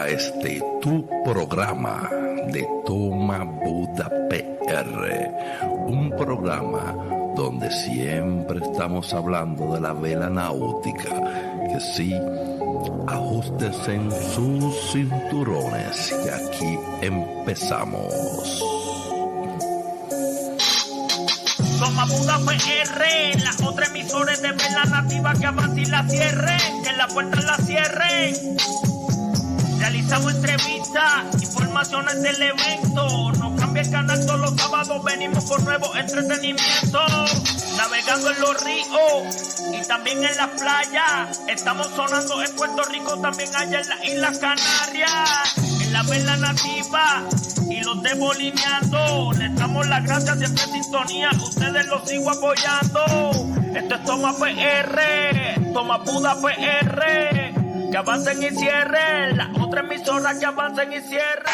a este tu programa de Toma Buda PR, un programa donde siempre estamos hablando de la vela náutica, que sí, ajústese en sus cinturones, que aquí empezamos. Toma Buda PR, las otras emisoras de vela nativa que avanzan y la cierren, que la puerta la cierren. Realizamos entrevistas, informaciones del evento. No cambia el canal todos los sábados, venimos con nuevo entretenimiento. Navegando en los ríos y también en la playa. Estamos sonando en Puerto Rico, también allá en las Islas Canarias. En la vela nativa y los debolineando. Les damos las gracias, siempre en sintonía. Ustedes los sigo apoyando. Esto es Toma PR, Toma Buda PR. Que avancen y cierren, las otras emisoras que avancen y cierren.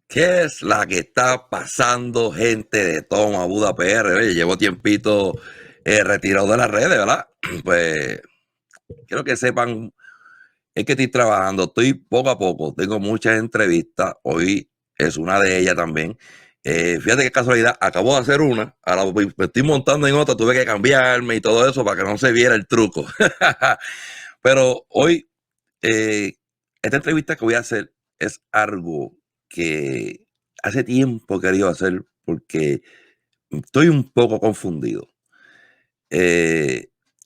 ¿Qué es la que está pasando, gente de Toma Buda PR? Oye, llevo tiempito retirado de las redes, ¿verdad? Pues quiero que sepan, es que estoy trabajando, estoy poco a poco, tengo muchas entrevistas, hoy es una de ellas también. Fíjate qué casualidad, acabo de hacer una, ahora me estoy montando en otra, tuve que cambiarme y todo eso para que no se viera el truco. Pero hoy, esta entrevista que voy a hacer es algo que hace tiempo he querido hacer porque estoy un poco confundido.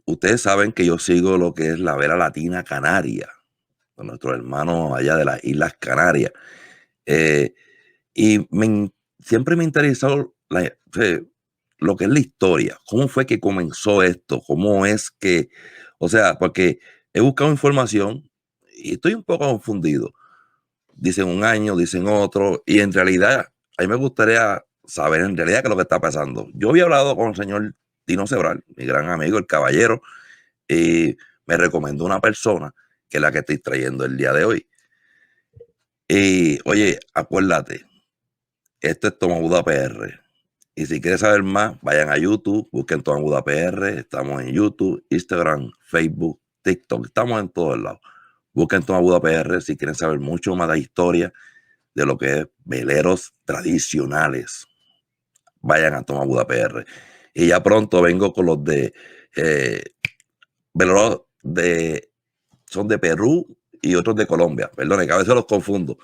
Ustedes saben que yo sigo lo que es la Vela Latina Canaria, con nuestros hermanos allá de las Islas Canarias. Y siempre me ha interesado lo que es la historia, cómo fue que comenzó esto, cómo es que, o sea, porque he buscado información y estoy un poco confundido. Dicen un año, dicen otro, y en realidad a mí me gustaría saber en realidad qué es lo que está pasando. Yo había hablado con el señor Tino Sebral, mi gran amigo, el caballero, y me recomendó una persona que es la que estoy trayendo el día de hoy. Y oye, acuérdate, esto es Toma Buda PR. Y si quieres saber más, vayan a YouTube, busquen Toma Buda PR. Estamos en YouTube, Instagram, Facebook, TikTok. Estamos en todos lados. Busquen Toma Buda PR si quieren saber mucho más de la historia de lo que es veleros tradicionales. Vayan a Toma Buda PR. Y ya pronto vengo con los de veleros son de Perú y otros de Colombia. Perdone, que a veces los confundo.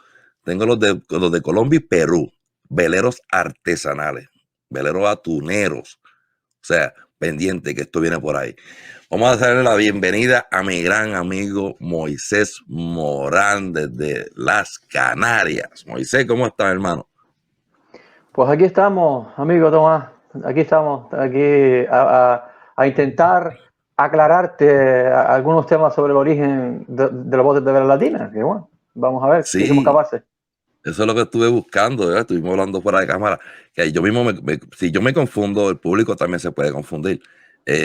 Tengo los de Colombia y Perú. Veleros artesanales, veleros atuneros. O sea, pendiente que esto viene por ahí. Vamos a darle la bienvenida a mi gran amigo Moisés Morán desde las Canarias. Moisés, ¿cómo estás, hermano? Pues aquí estamos, amigo Tomás. Aquí estamos, a intentar aclararte algunos temas sobre el origen de los botes de vela latina. Que bueno, vamos a ver si somos capaces. Eso es lo que estuve buscando, ¿verdad? Estuvimos hablando fuera de cámara. Que yo mismo, si yo me confundo, el público también se puede confundir.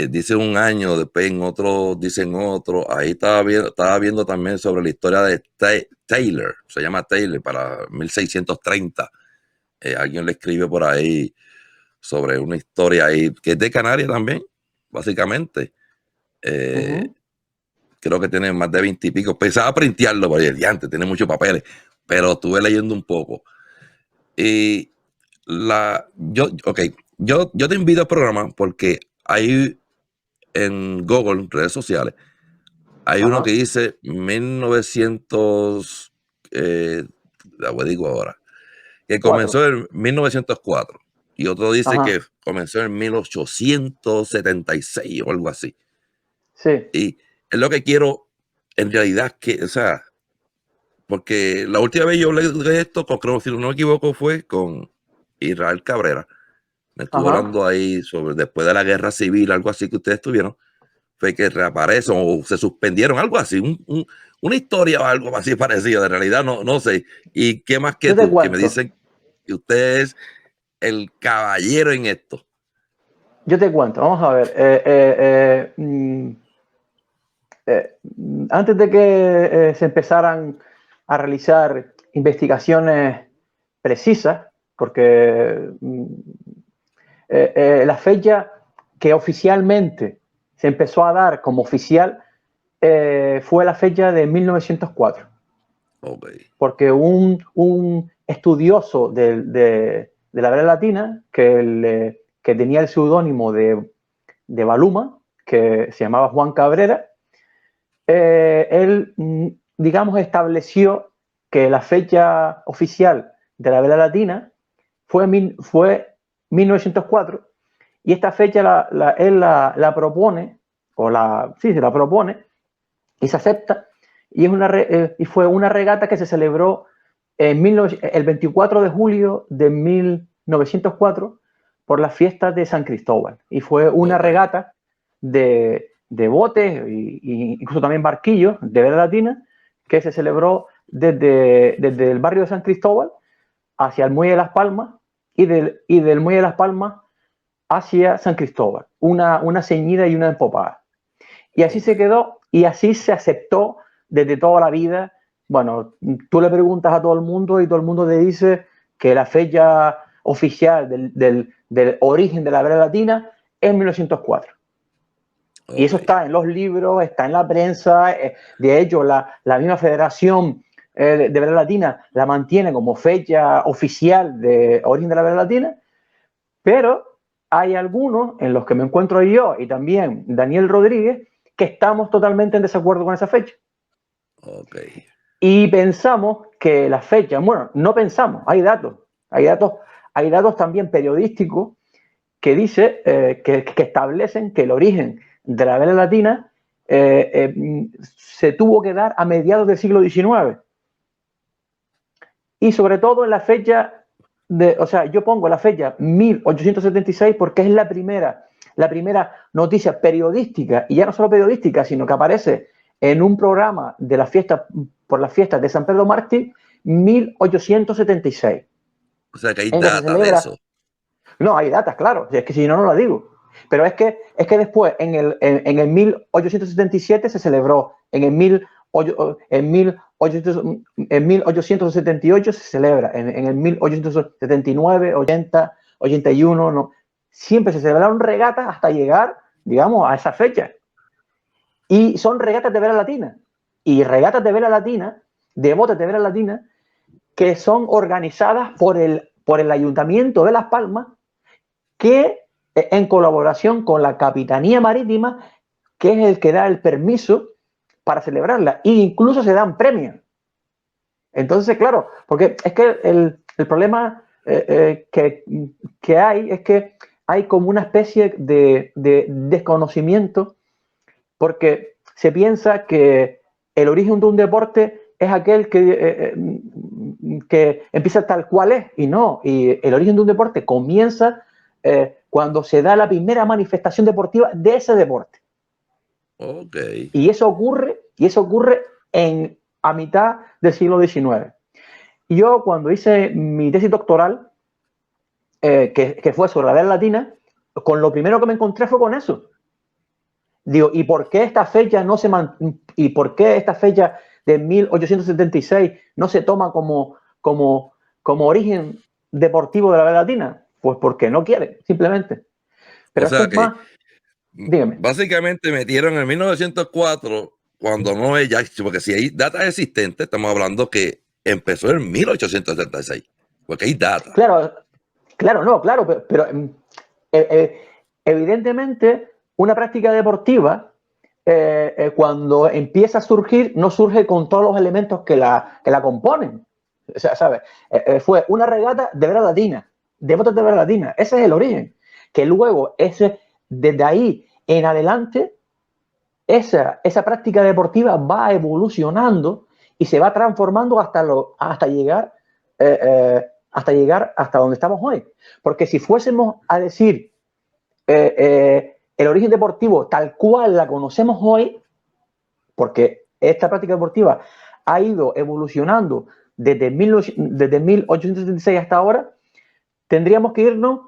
Dicen un año, después en otro dicen otro. Ahí estaba viendo también sobre la historia de Taylor, se llama Taylor, para 1630. Alguien le escribe por ahí sobre una historia ahí, que es de Canarias también, básicamente. Creo que tiene más de 20 y pico. Pensaba printearlo, porque el diante tiene muchos papeles, pero estuve leyendo un poco. Y yo te invito al programa porque hay en Google, redes sociales, hay uno que dice 1900, la digo ahora, que comenzó en 1904. Y otro dice que comenzó en 1876 o algo así. Sí. Y es lo que quiero, en realidad, que, o sea, porque la última vez yo leí esto, creo, si no me equivoco, fue con Israel Cabrera. Me estuvo hablando ahí sobre después de la guerra civil, algo así que ustedes tuvieron, fue que reaparecen o se suspendieron, algo así, una historia o algo así parecido, de realidad no sé. Y qué más que tú, que me dicen que usted es el caballero en esto. Yo te cuento, vamos a ver. Antes de que se empezaran a realizar investigaciones precisas, porque la fecha que oficialmente se empezó a dar como oficial fue la fecha de 1904. Okay. Porque un estudioso de la Biblia Latina que tenía el seudónimo de Baluma, que se llamaba Juan Cabrera, él, digamos, estableció que la fecha oficial de la Biblia Latina fue 1904, y esta fecha él la propone, sí, se la propone y se acepta, y fue una regata que se celebró el 24 de julio de 1904 por las fiestas de San Cristóbal, y fue una regata de botes e incluso también barquillos de Vela Latina que se celebró desde el barrio de San Cristóbal hacia el Muelle de Las Palmas, y del Muelle de Las Palmas hacia San Cristóbal, una ceñida y una empopada. Y así se quedó, y así se aceptó desde toda la vida. Bueno, tú le preguntas a todo el mundo y todo el mundo te dice que la fecha oficial del origen de la Biblia Latina es 1904. Y eso está en los libros, está en la prensa. De hecho, la misma Federación de Biblia Latina la mantiene como fecha oficial de origen de la Biblia Latina, pero hay algunos en los que me encuentro yo y también Daniel Rodríguez que estamos totalmente en desacuerdo con esa fecha. Y pensamos que la fecha, bueno, no pensamos, hay datos también periodísticos que dice que establecen que el origen de la Biblia Latina se tuvo que dar a mediados del siglo XIX. Y sobre todo en la fecha o sea, yo pongo la fecha 1876 porque es la primera noticia periodística, y ya no solo periodística, sino que aparece en un programa de la fiesta, por las fiestas de San Pedro Mártir, 1876. O sea, que hay data de eso. No, hay datas, claro, es que si no, no la digo. Pero es que después, en el 1877 se celebró, en 1878 se celebra, en el 1879, 80, 81, no. Siempre se celebraron regatas hasta llegar, digamos, a esa fecha. Y son regatas de Vela Latina. Y regatas de Vela Latina, de botes de Vela Latina, que son organizadas por el Ayuntamiento de Las Palmas, que en colaboración con la Capitanía Marítima, que es el que da el permiso para celebrarla, e incluso se dan premios. Entonces, claro, porque es que el problema que hay es que hay como una especie de desconocimiento, porque se piensa que el origen de un deporte es aquel que empieza tal cual es, y no, y el origen de un deporte comienza cuando se da la primera manifestación deportiva de ese deporte. Y eso ocurre a mitad del siglo XIX. Y yo, cuando hice mi tesis doctoral, que fue sobre la Biblia Latina, con lo primero que me encontré fue con eso. Digo, ¿y por qué esta fecha y por qué esta fecha de 1876 no se toma como origen deportivo de la Biblia Latina? Pues porque no quiere, simplemente. Pero o sea que, dígame. Básicamente metieron en 1904, cuando no es ya, porque si hay datos existentes, estamos hablando que empezó en 1876, porque hay datos. Claro, pero evidentemente una práctica deportiva, cuando empieza a surgir, no surge con todos los elementos que la componen. O sea, ¿sabes? Fue una regata de Vela Latina, de botes de Vela Latina. Ese es el origen. Que luego, desde ahí en adelante, esa práctica deportiva va evolucionando y se va transformando hasta llegar hasta donde estamos hoy. Porque si fuésemos a decir el origen deportivo tal cual la conocemos hoy, porque esta práctica deportiva ha ido evolucionando desde 1876 hasta ahora, tendríamos que irnos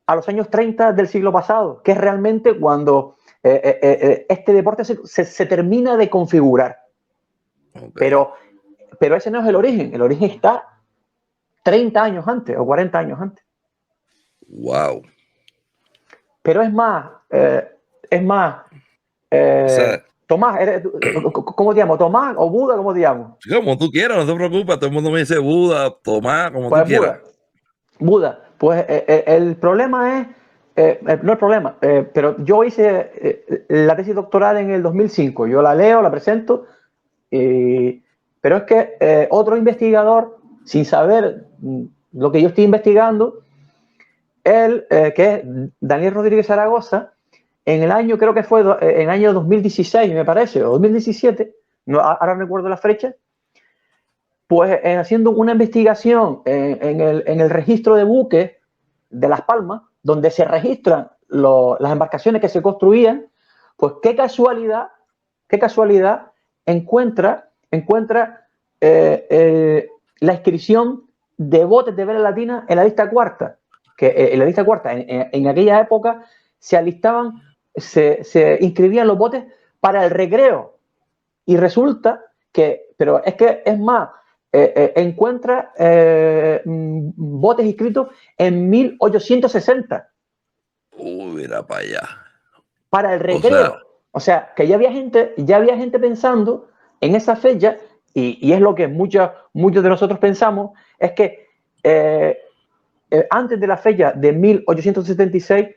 a los años 30 del siglo pasado, que es realmente cuando este deporte se termina de configurar. Pero ese no es el origen está 30 años antes o 40 años antes. Wow. Pero es más, o sea, Tomás, ¿cómo te llamo? ¿Tomás o Buda? ¿Cómo te llamo? Como tú quieras, no te preocupes. Todo el mundo me dice Buda, Tomás, como Pues tú quieras. Buda. Pues el problema es, no el problema, pero yo hice la tesis doctoral en el 2005. Yo la leo, la presento, pero es que otro investigador, sin saber lo que yo estoy investigando, él, que es Daniel Rodríguez Zaragoza, en el año, creo que fue en el año 2016, me parece, o 2017, no, ahora no recuerdo la fecha, pues haciendo una investigación en el registro de buques de Las Palmas, donde se registran las embarcaciones que se construían, pues qué casualidad encuentra la inscripción de botes de vela latina en la lista cuarta, que en la lista cuarta, en aquella época se alistaban, se inscribían los botes para el recreo, y resulta que, pero es que es más, encuentra botes inscritos en 1860 Mira para allá. para el recreo. O sea, que ya había gente pensando en esa fecha, y es lo que muchos de nosotros pensamos, es que antes de la fecha de 1876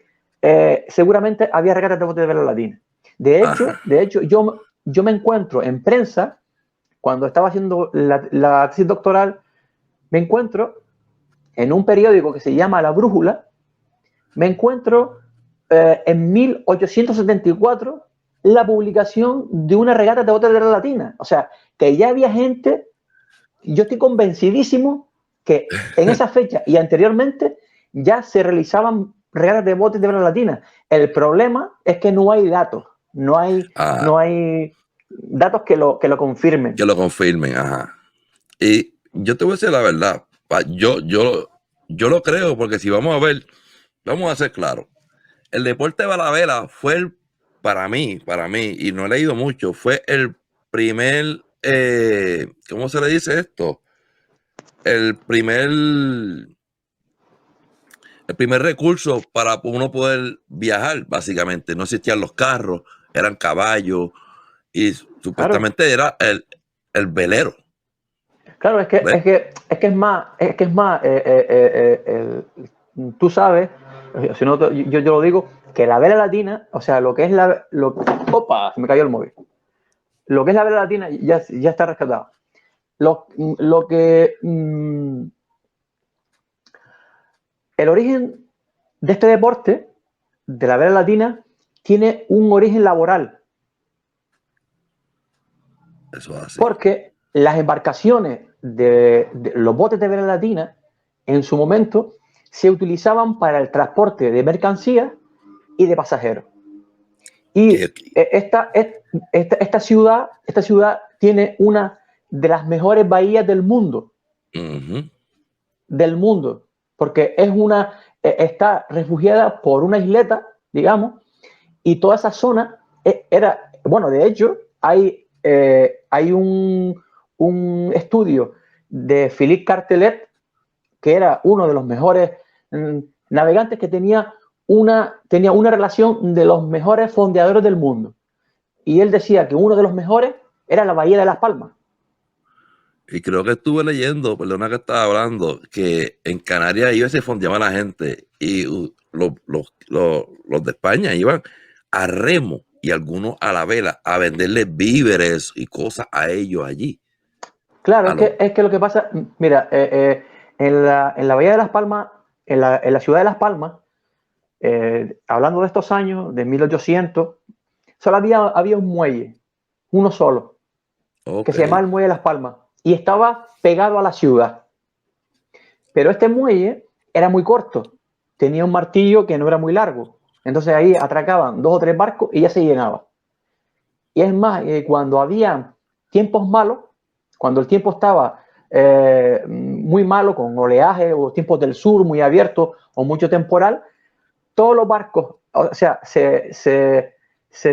seguramente había regatas de botes de vela latina. De hecho yo me encuentro en prensa, cuando estaba haciendo la tesis doctoral, me encuentro en un periódico que se llama La Brújula, me encuentro en 1874 la publicación de una regata de botes de vela latina. O sea, que ya había gente, yo estoy convencidísimo que en esa fecha y anteriormente ya se realizaban regatas de botes de vela latina. El problema es que no hay datos, no hay datos que lo confirmen. Que lo confirmen, ajá. Y yo te voy a decir la verdad, yo lo creo, porque si vamos a ver, vamos a ser claros, el deporte de la vela fue para mí, y no he leído mucho, fue el primer, ¿cómo se le dice esto? El primer recurso para uno poder viajar, básicamente. No existían los carros, eran caballos, y supuestamente era el velero. Claro, es que es más, tú sabes, si no, yo lo digo, que la vela latina, o sea, lo que es opa, se me cayó el móvil. Lo que es la vela latina ya está rescatado. El origen de este deporte, de la vela latina, tiene un origen laboral. Eso es así. Porque las embarcaciones de los botes de vela latina, en su momento, se utilizaban para el transporte de mercancías y de pasajeros. Y esta ciudad tiene una de las mejores bahías del mundo. Uh-huh. Del mundo. Porque está refugiada por una isleta, digamos, y toda esa zona bueno, de hecho, hay un estudio de Philippe Cartelet, que era uno de los mejores navegantes, que tenía una relación de los mejores fondeadores del mundo. Y él decía que uno de los mejores era la Bahía de Las Palmas. Y creo que estuve leyendo, perdona que estaba hablando, que en Canarias iba y se fondeaba la gente, y los de España iban a remo y algunos a la vela a venderles víveres y cosas a ellos allí. Claro, es que lo que pasa, mira, en la Bahía de Las Palmas, en la ciudad de Las Palmas, hablando de estos años, de 1800, solo había un muelle, uno solo, que se llamaba el Muelle de Las Palmas, y estaba pegado a la ciudad. Pero este muelle era muy corto, tenía un martillo que no era muy largo, entonces ahí atracaban 2 o 3 barcos y ya se llenaba. Y es más, cuando había tiempos malos, cuando el tiempo estaba muy malo, con oleaje, o tiempos del sur muy abiertos, o mucho temporal, todos los barcos, o sea, se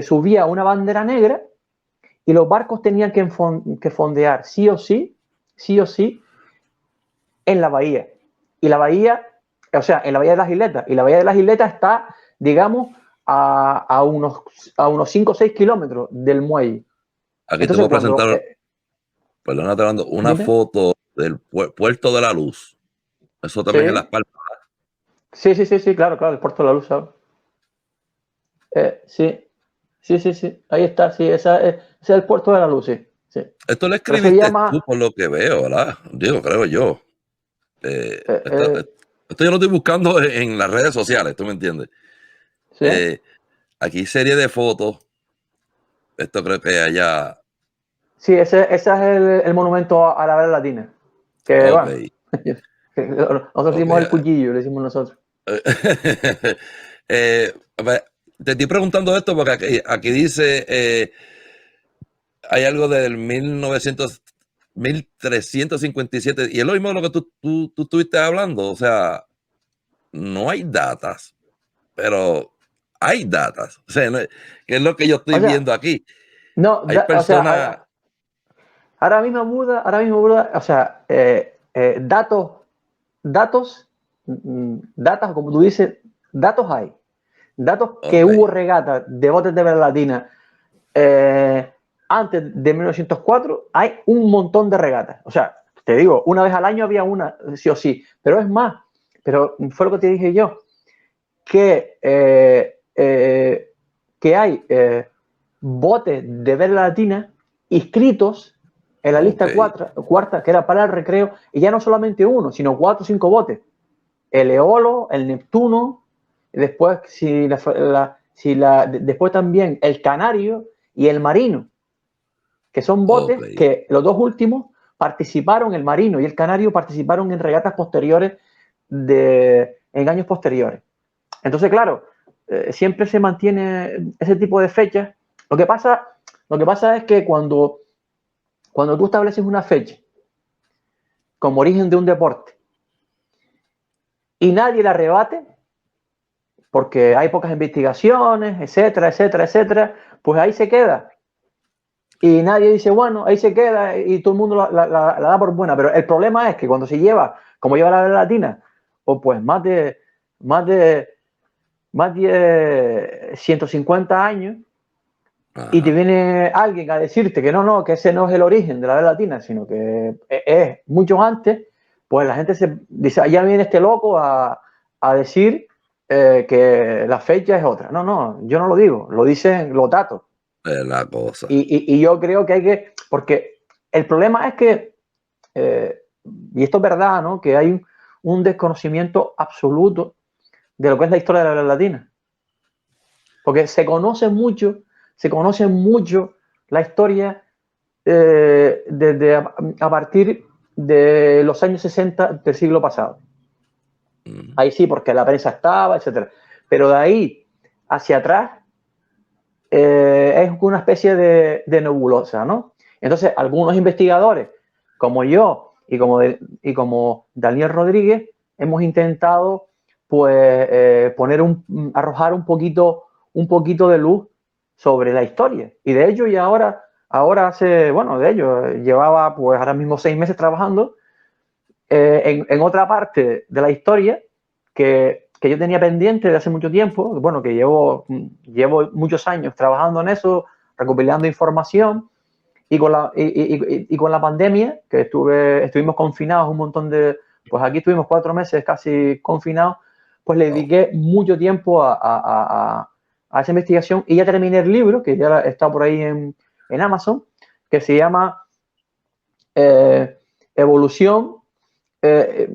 subía una bandera negra, y los barcos tenían que fondear sí o sí, en la bahía. Y la bahía, o sea, en la Bahía de las Isletas. Y la Bahía de las Isletas está, digamos, a unos 5 o 6 kilómetros del muelle. Aquí Entonces, te voy a presentar, perdona, te mando una dime. foto del Puerto de la Luz. Eso también es Las Sí, Palmas. sí, claro, el Puerto de la Luz, ¿sabes? Sí, ahí está, sí, ese es el Puerto de la Luz, sí. Esto lo Pero se escribiste tú llama, por lo que veo, ¿verdad? Digo, creo yo. eh, eh, Esto yo lo estoy buscando en las redes sociales, ¿tú me entiendes? sí, Aquí serie de fotos. Esto creo que allá. sí, ese es el monumento a la Vela Latina. Que Ok, bueno, nosotros ok. decimos el cuchillo, le decimos nosotros. A ver, te estoy preguntando esto porque aquí dice, hay algo del 1357 y es lo mismo de lo que tú estuviste hablando, o sea, no hay datas, pero hay datas, o sea, que es lo que yo estoy O sea, viendo aquí. no, Hay o sea, personas, ahora mismo Buda, o sea, datos, datos, como tú dices, datos hay. Datos que ok, hubo regatas de botes de vela latina eh, antes de 1904, hay un montón de regatas. O sea, te digo, una vez al año había una, sí o sí. Pero es más, pero fue lo que te dije yo, que, que hay botes de vela latina inscritos en la ok, lista cuarta, que era para el recreo, y ya no solamente uno, sino 4 o 5 botes. El Eolo, el Neptuno, después, después también el Canario y el Marino, que son ok, botes que los dos últimos participaron, el Marino y el Canario participaron en regatas posteriores, en años posteriores. Entonces, claro, siempre se mantiene ese tipo de fechas. Lo que pasa es que cuando tú estableces una fecha como origen de un deporte y nadie la rebate, porque hay pocas investigaciones, etcétera, pues ahí se queda. Y nadie dice, bueno, ahí se queda y todo el mundo la da por buena. Pero el problema es que cuando se lleva, como lleva la latina, o pues más de 150 años, y te ajá, viene alguien a decirte que no, que ese no es el origen de la Vela Latina, sino que es mucho antes, pues la gente se dice, ya viene este loco a decir que la fecha es otra. No, yo no lo digo, lo dicen los datos. es la cosa. Y yo creo que hay que, porque el problema es que, y esto es verdad, ¿no? Que hay un desconocimiento absoluto de lo que es la historia de la Vela Latina. Porque se conoce mucho la historia desde a partir de los años 60 del siglo pasado. Ahí sí, porque la prensa estaba, etcétera. Pero de ahí hacia atrás es una especie de nebulosa, ¿no? Entonces, algunos investigadores, como yo y como Daniel Rodríguez, hemos intentado pues arrojar un poquito de luz sobre la historia. Y de ello, llevaba pues ahora mismo 6 meses trabajando en otra parte de la historia que yo tenía pendiente de hace mucho tiempo, bueno, que llevo muchos años trabajando en eso, recopilando información, y con la pandemia, que estuvimos confinados un montón pues aquí estuvimos 4 meses casi confinados, pues le Wow. dediqué mucho tiempo a esa investigación, y ya terminé el libro, que ya está por ahí en Amazon, que se llama Evolución eh,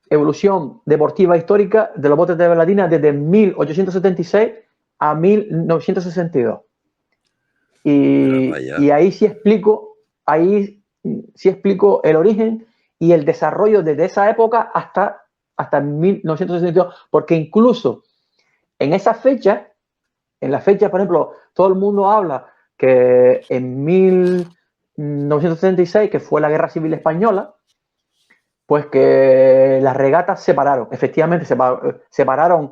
Evolución deportiva histórica de los botes de vela latina desde 1876 a 1962. Mira para allá. Y ahí sí explico el origen y el desarrollo desde esa época hasta 1962, porque incluso en esa fecha, por ejemplo, todo el mundo habla que en 1976, que fue la Guerra Civil Española, pues que las regatas se pararon, efectivamente se pararon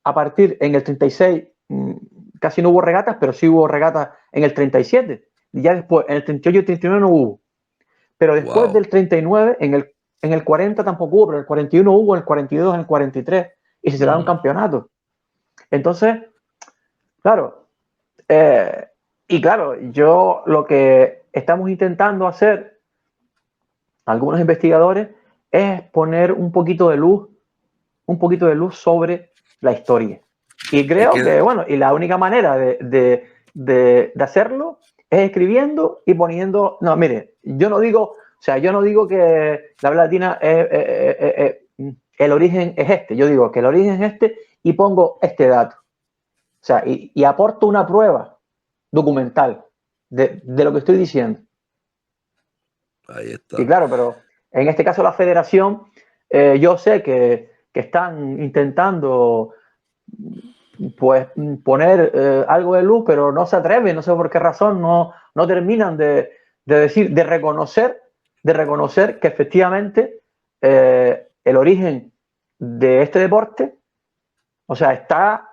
a partir en el 36, casi no hubo regatas, pero sí hubo regatas en el 37, y ya después, en el 38 y el 39 no hubo, pero después Wow. del 39, en el 40 tampoco hubo, pero en el 41 hubo, en el 42, en el 43, y se celebraron campeonatos. Entonces, claro, y claro, yo lo que estamos intentando hacer, algunos investigadores, es poner un poquito de luz sobre la historia. Y creo que, bueno, y la única manera de hacerlo es escribiendo y poniendo. No, mire, yo no digo que la Biblia Latina el origen es este. Yo digo que el origen es este y pongo este dato. O sea, y aporto una prueba documental de lo que estoy diciendo. Ahí está. Y claro, pero en este caso la federación, yo sé que están intentando pues poner algo de luz, pero no se atreven, no sé por qué razón, no terminan de decir, de reconocer que efectivamente el origen de este deporte, o sea, está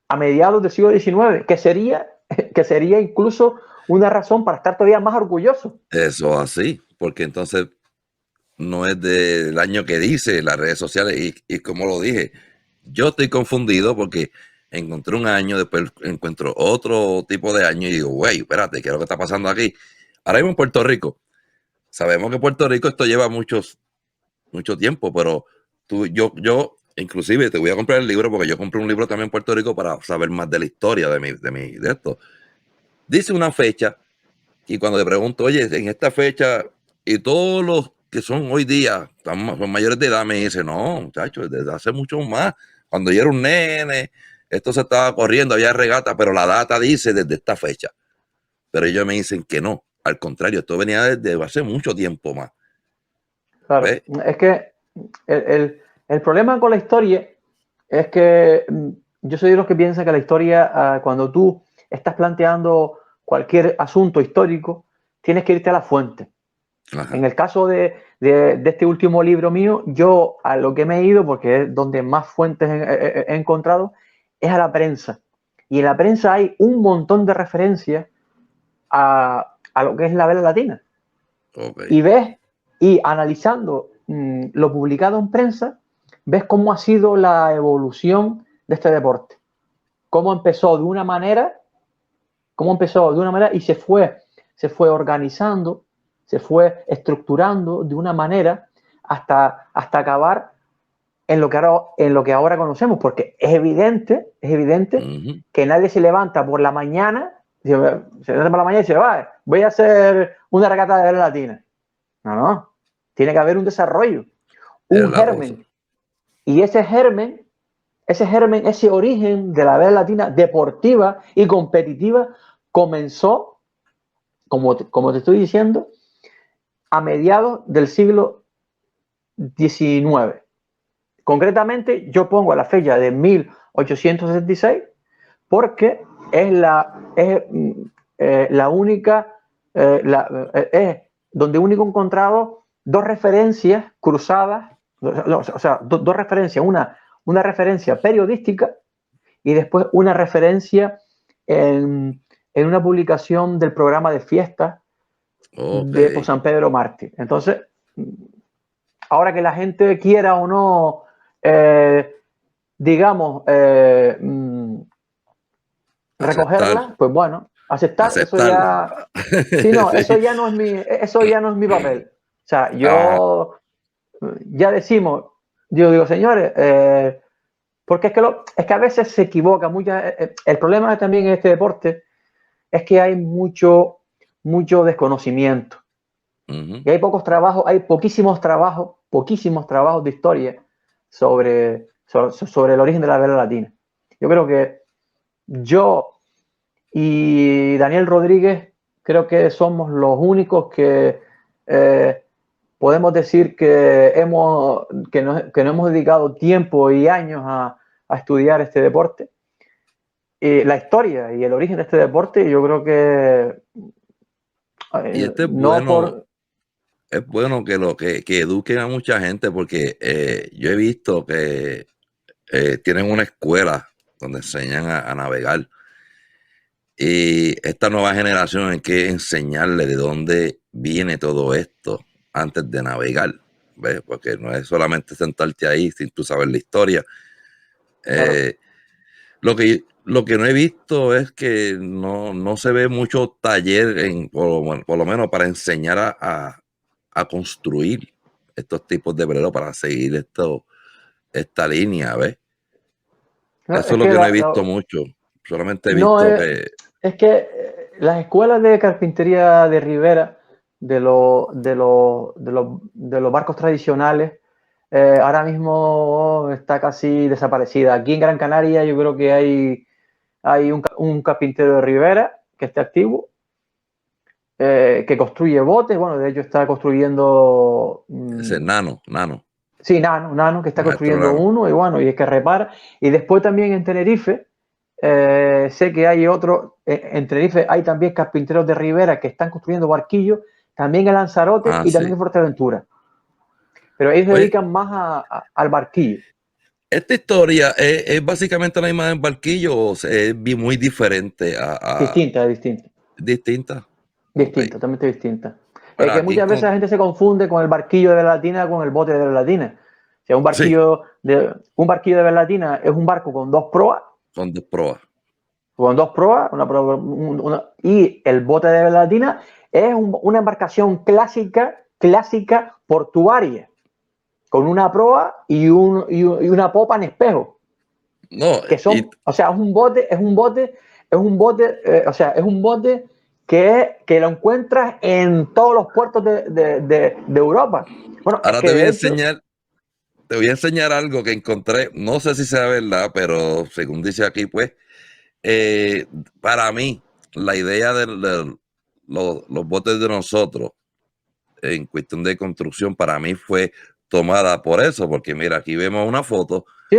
a mediados del siglo XIX, que sería incluso una razón para estar todavía más orgulloso. Eso así, porque entonces no es del año que dice las redes sociales y como lo dije, yo estoy confundido porque encontré un año, después encuentro otro tipo de año y digo, güey, espérate, ¿qué es lo que está pasando aquí? Ahora mismo en Puerto Rico, sabemos que Puerto Rico esto lleva mucho tiempo, pero yo inclusive te voy a comprar el libro porque yo compré un libro también en Puerto Rico para saber más de la historia de esto. Dice una fecha y cuando le pregunto, oye, en esta fecha y todos los que son hoy día, son mayores de edad, me dice, no, muchachos, desde hace mucho más. Cuando yo era un nene, esto se estaba corriendo, había regata, pero la data dice desde esta fecha. Pero ellos me dicen que no, al contrario, esto venía desde hace mucho tiempo más. Claro, ¿Ves? es que el problema con la historia es que yo soy de los que piensan que la historia, cuando tú estás planteando cualquier asunto histórico, tienes que irte a la fuente. Ajá. En el caso de este último libro mío, yo a lo que me he ido, porque es donde más fuentes he encontrado, es a la prensa. Y en la prensa hay un montón de referencias a lo que es la vela latina. Okay. Y ves, y analizando lo publicado en prensa, ves cómo ha sido la evolución de este deporte. Cómo empezó de una manera y se fue organizando, se fue estructurando de una manera hasta acabar en lo que ahora conocemos, porque es evidente que nadie se levanta por la mañana, y dice, voy a hacer una regata de vela latina. No, tiene que haber un desarrollo, un germen. Y ese germen, ese origen de la vela latina deportiva y competitiva comenzó, como te estoy diciendo, a mediados del siglo XIX. Concretamente, yo pongo la fecha de 1866 porque es la única, es donde único he encontrado dos referencias cruzadas, o sea, dos referencias, una referencia periodística y después una referencia en una publicación del programa de fiestas de San Pedro Mártir. Entonces, ahora que la gente quiera o no, digamos, recogerla, pues bueno, aceptar. Eso ya, sí, no, eso ya no es mi papel. O sea, yo ya decimos, yo digo, señores, porque es que a veces se equivoca. El problema también en este deporte es que hay mucho desconocimiento. Y hay poquísimos trabajos de historia sobre el origen de la vela latina. Yo creo que yo y Daniel Rodríguez creo que somos los únicos que podemos decir que no hemos dedicado tiempo y años a estudiar este deporte. La historia y el origen de este deporte, yo creo que y este es bueno. Es bueno que eduquen a mucha gente porque yo he visto que tienen una escuela donde enseñan a navegar y esta nueva generación hay que enseñarle de dónde viene todo esto antes de navegar, ¿ves? Porque no es solamente sentarte ahí sin tú saber la historia. Claro. Lo que no he visto es que no se ve mucho taller, por lo menos para enseñar a construir estos tipos de veleros para seguir esta línea, ¿ves? No, Eso es es lo que que no he visto mucho. Solamente he no visto que es que las escuelas de carpintería de Rivera, de los barcos tradicionales, ahora mismo está casi desaparecida. Aquí en Gran Canaria yo creo que hay un carpintero de Rivera que está activo, que construye botes. Bueno, de hecho está construyendo, ese nano, sí, Nano, que está maestro construyendo nano. uno y bueno, y es que repara. Y después también en Tenerife, sé que hay otro, en Tenerife hay también carpinteros de Rivera que están construyendo barquillos, también en Lanzarote Ah, y también sí. en Fuerteventura. Pero ellos se Pues dedican más al barquillo. esta historia es básicamente la misma del barquillo o es muy diferente Distinta, distinta. distinta. Ok. Distinta, totalmente distinta. Es Pero que aquí muchas veces la gente se confunde con el barquillo de Verlatina con el bote de Verlatina. O sea, sí, un barquillo de Verlatina es un barco con dos proas, son dos pruebas. y el bote de Verlatina es una embarcación clásica portuaria, con una proa y una popa en espejo. No, Que son, o sea, es un bote que lo encuentras en todos los puertos de Europa. Bueno, es ahora que de hecho, te voy a enseñar algo que encontré, no sé si sea verdad, pero según dice aquí, pues, eh, para mí, la idea de los botes de nosotros en cuestión de construcción, para mí fue tomada por eso, porque mira, aquí vemos una foto sí,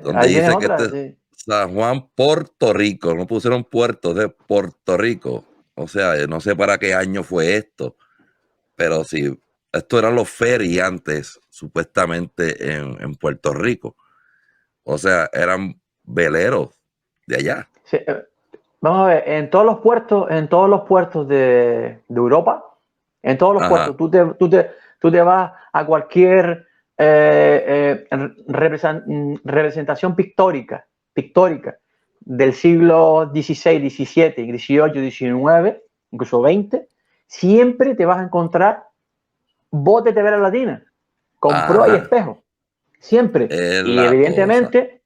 donde ahí tienes dice que este otra, es sí. San Juan, Puerto Rico, no pusieron puerto de Puerto Rico. O sea, no sé para qué año fue esto, pero sí, esto eran los feriantes, supuestamente, en Puerto Rico. O sea, eran veleros de allá. Sí, vamos a ver, en todos los puertos de Europa, en todos los puertos, Ajá. tú te vas a cualquier representación pictórica del siglo XVI, XVII, XVIII, XIX, incluso XX, siempre te vas a encontrar botes de vela latina, con proa y Ajá. espejo, siempre. Es Y la cosa. evidentemente,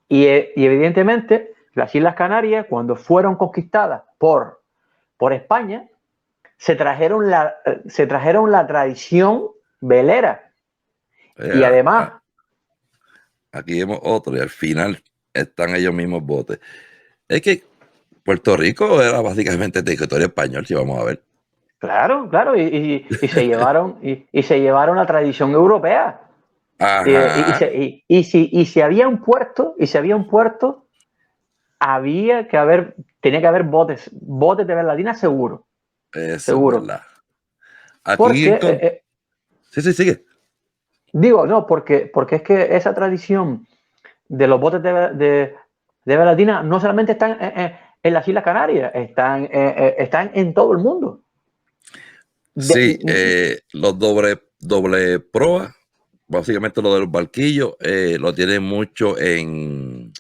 y evidentemente, las Islas Canarias, cuando fueron conquistadas por España, se trajeron la tradición velera. Y Eh, además, Aquí vemos otro y al final están ellos mismos botes. Es que Puerto Rico era básicamente territorio español, si vamos a ver. claro, y se llevaron la tradición europea. Ajá. Si había un puerto, tenía que haber botes de Berladina seguro, Eso es seguro. verdad. Aquí Porque, sí, sí, sigue. digo, no, porque es que esa tradición de los botes de Berladina no solamente están en las Islas Canarias, están en todo el mundo. Sí, los doble proa, básicamente lo de los barquillos, lo tienen mucho en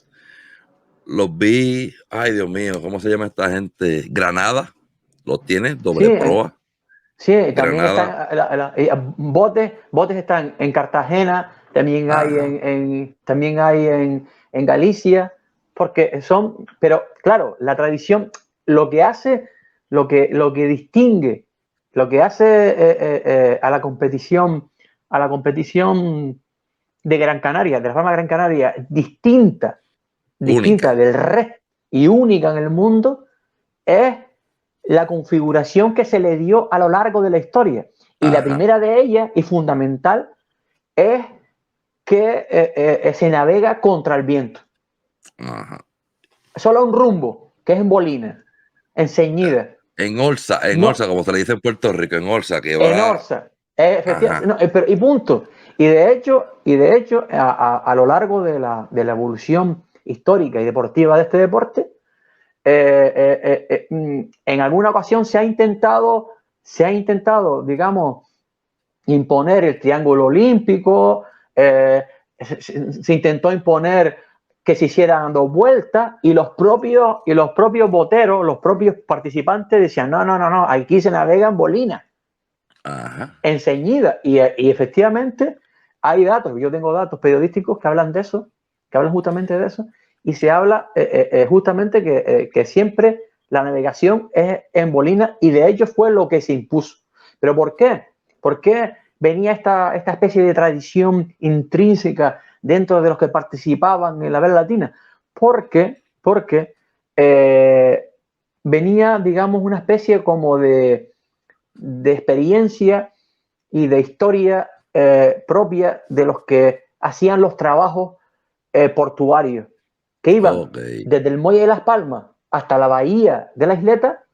los vi, ay Dios mío, ¿cómo se llama esta gente? Granada, los tiene, Sí, doble proa, sí, también Granada, están botes están en Cartagena, ajá, también hay en Galicia, pero claro, la tradición, lo que hace, lo que distingue, lo que hace a la competición de Gran Canaria, de la rama Gran Canaria, distinta única, del resto y única en el mundo, es la configuración que se le dio a lo largo de la historia. Y la ajá, primera de ellas, y fundamental, es que se navega contra el viento. ajá. Solo un rumbo, que es en bolina, en ceñida. En No, Orsa, como se le dice en Puerto Rico, en Orsa, que en va, orza. ajá, No, y punto. Y de hecho a lo largo de la evolución histórica y deportiva de este deporte, en alguna ocasión se ha intentado, digamos, imponer el triángulo olímpico, se intentó imponer que se hicieran 2 vueltas y los propios boteros, los propios participantes decían, no, aquí se navega en bolina, en ceñida. Y efectivamente hay datos, yo tengo datos periodísticos que hablan de eso, que hablan justamente de eso, y se habla justamente que siempre la navegación es en bolina, y de hecho fue lo que se impuso. ¿Pero por qué? ¿Por qué venía esta especie de tradición intrínseca dentro de los que participaban en la vela latina? Porque venía, digamos, una especie como de experiencia y de historia propia de los que hacían los trabajos portuarios, que iban desde el muelle de Las Palmas hasta la bahía de la isleta,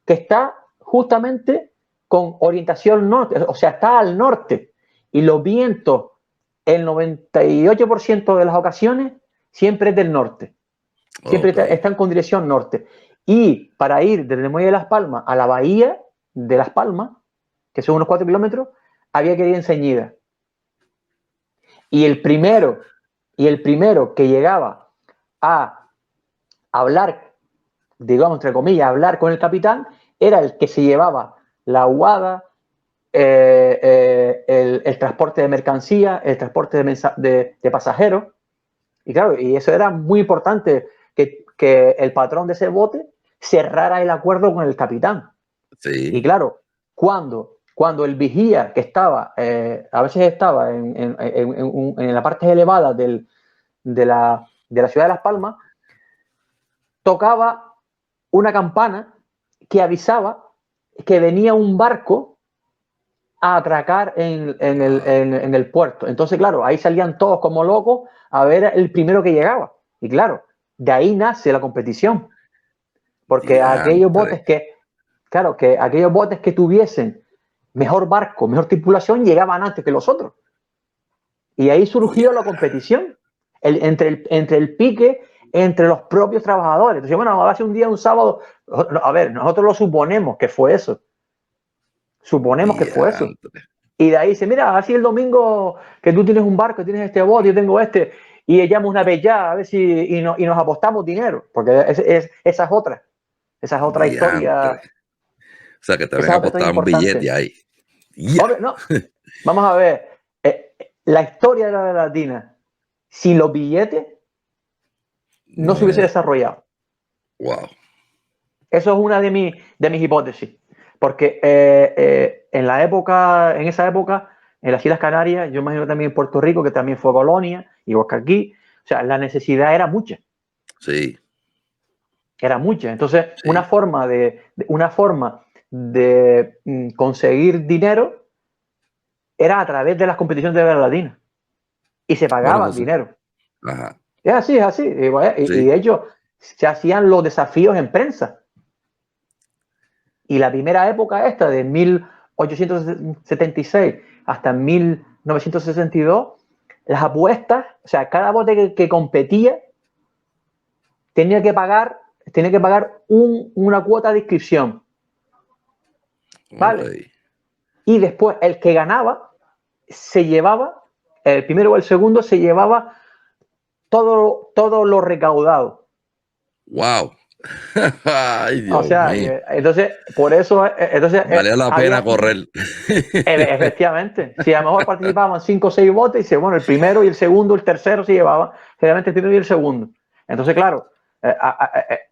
que está justamente con orientación norte, o sea, está al norte, y los vientos, el 98% de las ocasiones, siempre es del norte, siempre están con dirección norte. Y para ir desde el muelle de Las Palmas a la bahía de Las Palmas, que son unos 4 kilómetros, había que ir en ceñida. Y el primero que llegaba a hablar, digamos, entre comillas, hablar con el capitán, era el que se llevaba la aguada, el transporte de mercancía, el transporte de pasajeros. Y claro, y eso era muy importante, que el patrón de ese bote cerrara el acuerdo con el capitán. Sí. Y claro, cuando el vigía, que estaba, a veces estaba en la parte elevada de la ciudad de Las Palmas, tocaba una campana que avisaba que venía un barco a atracar en el puerto. Entonces, claro, ahí salían todos como locos a ver el primero que llegaba. Y claro, de ahí nace la competición. Porque aquellos botes que tuviesen mejor barco, mejor tripulación, llegaban antes que los otros. Y ahí surgió la competición entre el pique entre los propios trabajadores. Entonces, bueno, hace un día, un sábado, a ver, nosotros lo suponemos que fue eso. Suponemos que fue eso. Y de ahí dice, mira, así el domingo que tú tienes un barco, tienes este bote, yo tengo este, y echamos una bella a ver si y nos apostamos dinero, porque esa es otra. Esa es otra historia. O sea, que te ven a apostar un billete ahí. Hombre, no. Vamos a ver. La historia de la vela latina, sin los billetes, no se hubiese desarrollado. Wow. Eso es una de mis hipótesis. Porque en esa época, en las Islas Canarias, yo imagino también en Puerto Rico, que también fue colonia, igual que aquí, o sea, la necesidad era mucha. Sí. Era mucha. Entonces, sí. una forma de conseguir dinero era a través de las competiciones de vela latina. Y se pagaban dinero. Ajá. Es así. Y de hecho, se hacían los desafíos en prensa. Y la primera época esta, de 1876 hasta 1962, las apuestas, o sea, cada bote que competía tenía que pagar una cuota de inscripción. ¿Vale? Okay. Y después el que ganaba se llevaba, el primero o el segundo se llevaba todo lo recaudado. ¡Wow! Ay, Dios, o sea, entonces, por eso... valía la pena correr. Efectivamente. Si a lo mejor participaban 5 o 6 botes, y dice, bueno, el primero y el segundo, el tercero se llevaban, generalmente el primero y el segundo. Entonces, claro,